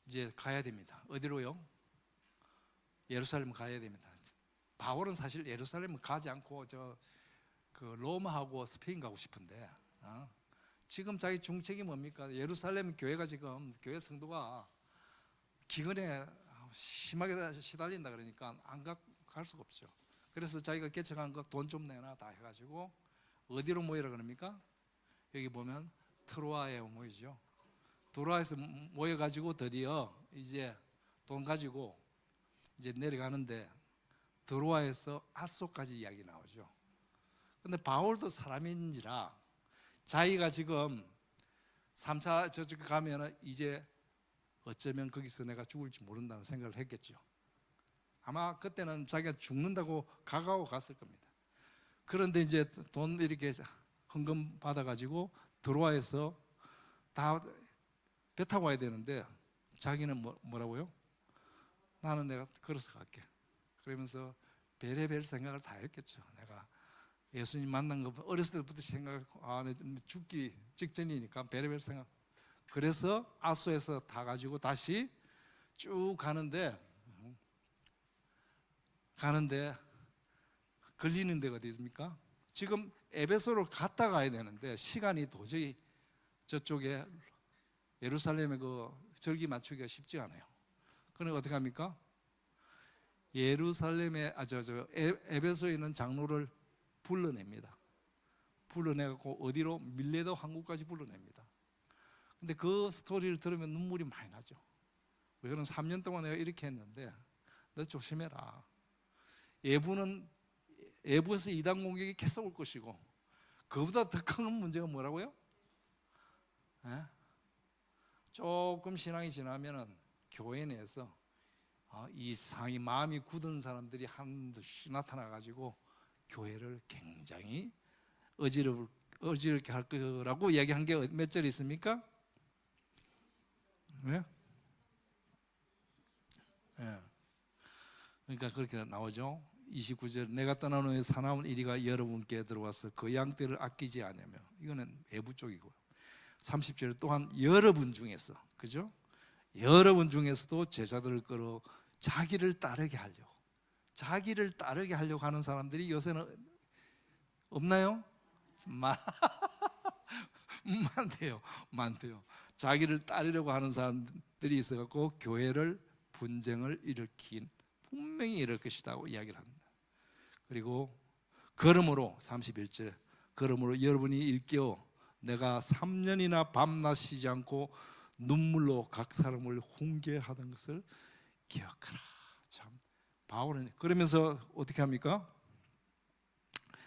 이제 가야 됩니다. 어디로요? 예루살렘 가야 됩니다. 바울은 사실 예루살렘 가지 않고 그 로마하고 스페인 가고 싶은데 지금 자기 중책이 뭡니까? 예루살렘 교회가 지금 교회 성도가 기근에 심하게 시달린다 그러니까 안 갈 수가 없죠. 그래서 자기가 개척한 거 돈 좀 내놔 다 해가지고 어디로 모이라 그럽니까? 여기 보면 트로아에 모이죠. 트로아에서 모여가지고 드디어 이제 돈 가지고 이제 내려가는데 트로아에서 아소까지 이야기 나오죠. 근데 바울도 사람인지라 자기가 지금 3차 저쪽 가면은 이제 어쩌면 거기서 내가 죽을지 모른다는 생각을 했겠죠. 아마 그때는 자기가 죽는다고 각오하고 갔을 겁니다. 그런데 이제 돈 이렇게 헌금 받아가지고 트로아에서 다 배 타고 와야 되는데 자기는 뭐라고요? 나는 내가 걸어서 갈게. 그러면서 별의별 생각을 다 했겠죠. 내가 예수님 만난 거 어렸을 때부터 생각하고 내 죽기 직전이니까 별의별 생각. 그래서 아소에서 다 가지고 다시 쭉 가는데 걸리는 데가 어디 있습니까? 지금 에베소로 갔다 가야 되는데 시간이 도저히 저쪽에 예루살렘에 그 절기 맞추기가 쉽지 않아요. 그럼 어떻게 합니까? 예루살렘에 에베소에 있는 장로를 불러냅니다. 불러내고 어디로? 밀레도 항구까지 불러냅니다. 근데 그 스토리를 들으면 눈물이 많이 나죠. 왜 그러면 3년 동안 내가 이렇게 했는데 너 조심해라. 예부에서 이단 공격이 계속 올 것이고 그보다 더 큰 문제가 뭐라고요? 에? 조금 신앙이 지나면은 교회 내에서 이상이 마음이 굳은 사람들이 한둘씩 나타나가지고 교회를 굉장히 어지럽게 할 거라고 이야기한 게 몇 절 있습니까? 네? 네. 그러니까 그렇게 나오죠. 29절 내가 떠난 후에 사나운 이리가 여러분께 들어와서 그 양떼를 아끼지 않으며 이거는 외부 쪽이고요. 30절 또한 여러분 중에서 그죠? 여러분 중에서도 제자들을 끌어 자기를 따르게 하려고 하는 사람들이 요새는 없나요? 많대요. 자기를 따르려고 하는 사람들이 있어갖고 교회를 분쟁을 분명히 일으킬 것이라고 이야기를 합니다. 그리고 그러므로 31절 그러므로 여러분이 일깨어 내가 3년이나 밤낮 쉬지 않고 눈물로 각 사람을 훈계하던 것을 기억하라. 참 바울은 그러면서 어떻게 합니까?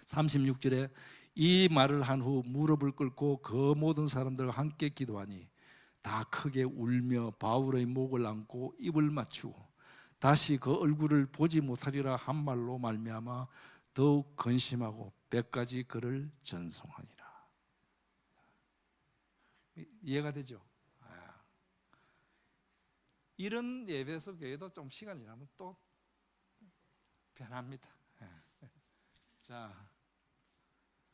36절에 이 말을 한 후 무릎을 꿇고 그 모든 사람들과 함께 기도하니 다 크게 울며 바울의 목을 안고 입을 맞추고 다시 그 얼굴을 보지 못하리라 한 말로 말미암아 더욱 근심하고 100가지 그를 전송하니라. 이해가 되죠? 이런 예배소 교회도 좀 시간이 지나면 또 변합니다. 자,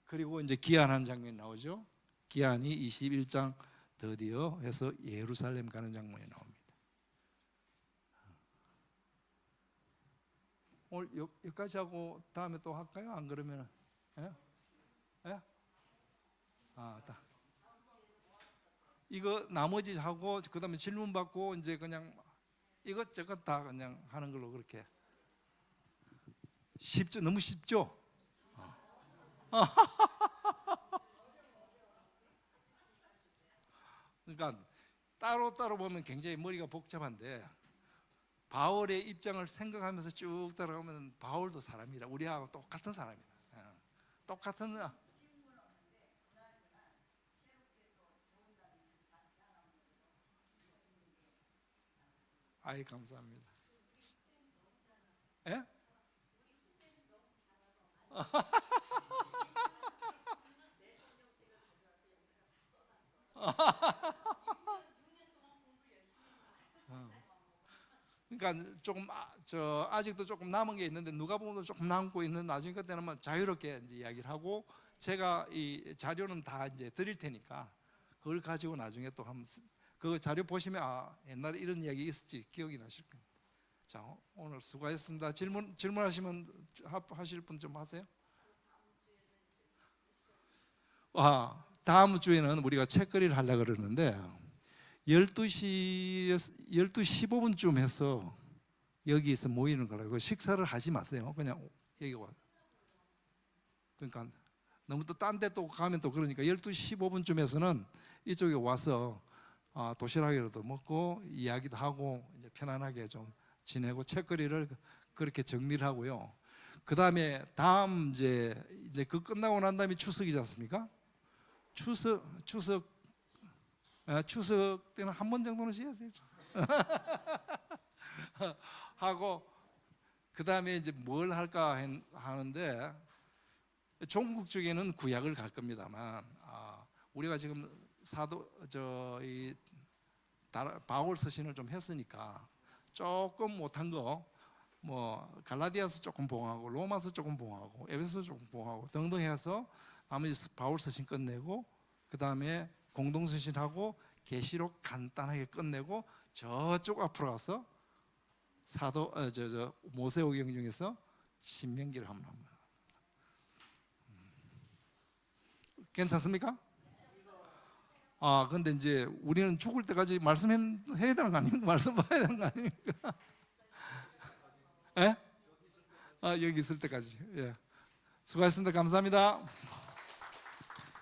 그리고 이제 기한한 장면이 나오죠. 기한이 21장 드디어 해서 예루살렘 가는 장면이 나옵니다. 오늘 여기까지 하고 다음에 또 할까요? 안 그러면 예? 이거 나머지 하고 그 다음에 질문 받고 이제 그냥 이것저것 다 그냥 하는 걸로 그렇게 쉽죠? 너무 쉽죠? 그러니까 따로따로 보면 굉장히 머리가 복잡한데 바울의 입장을 생각하면서 쭉 따라가면 바울도 사람이라 우리하고 똑같은 사람이다. 똑같은 아이 감사합니다. 예? 그러니까 조금 아직도 조금 남은 게 있는데 누가 보면 조금 남고 있는 나중에 그때는 뭐 자유롭게 이제 이야기를 하고 제가 이 자료는 다 이제 드릴 테니까 그걸 가지고 나중에 또 한번 그 자료 보시면 아 옛날에 이런 이야기 있었지 기억이 나실 겁니다. 자 오늘 수고하셨습니다. 질문하시면 하실 분 좀 하세요. 다음 주에는 우리가 책거리를 하려고 그러는데 12시 15분쯤 해서 여기서 모이는 거라고 식사를 하지 마세요. 그냥 여기 와. 그러니까 너무 또 딴 데 또 가면 또 그러니까 12시 15분쯤에서는 이쪽에 와서 도시락이라도 먹고 이야기도 하고 이제 편안하게 좀 지내고 책거리를 그렇게 정리를 하고요. 그 다음에 다음 이제 그 끝나고 난 다음에 추석이지 않습니까? 추석 때는 한 번 정도는 쉬어야 되죠. 하고 그 다음에 이제 뭘 할까 하는데 종국 쪽에는 구약을 갈 겁니다만 우리가 지금 이 바울 서신을 좀 했으니까 조금 못한 거 뭐 갈라디아서 조금 봉하고 로마서 조금 봉하고 에베소 조금 봉하고 등등 해서 나머지 바울 서신 끝내고 그 다음에 공동 서신하고 계시록 간단하게 끝내고 저쪽 앞으로 가서 모세오경 중에서 신명기를 한번 합니다. 괜찮습니까? 근데 이제 우리는 죽을 때까지 말씀해야 되는 거 아닙니까? 말씀 봐야 되는 거 아닙니까? 예? 여기 있을 때까지. 예. 수고하셨습니다. 감사합니다.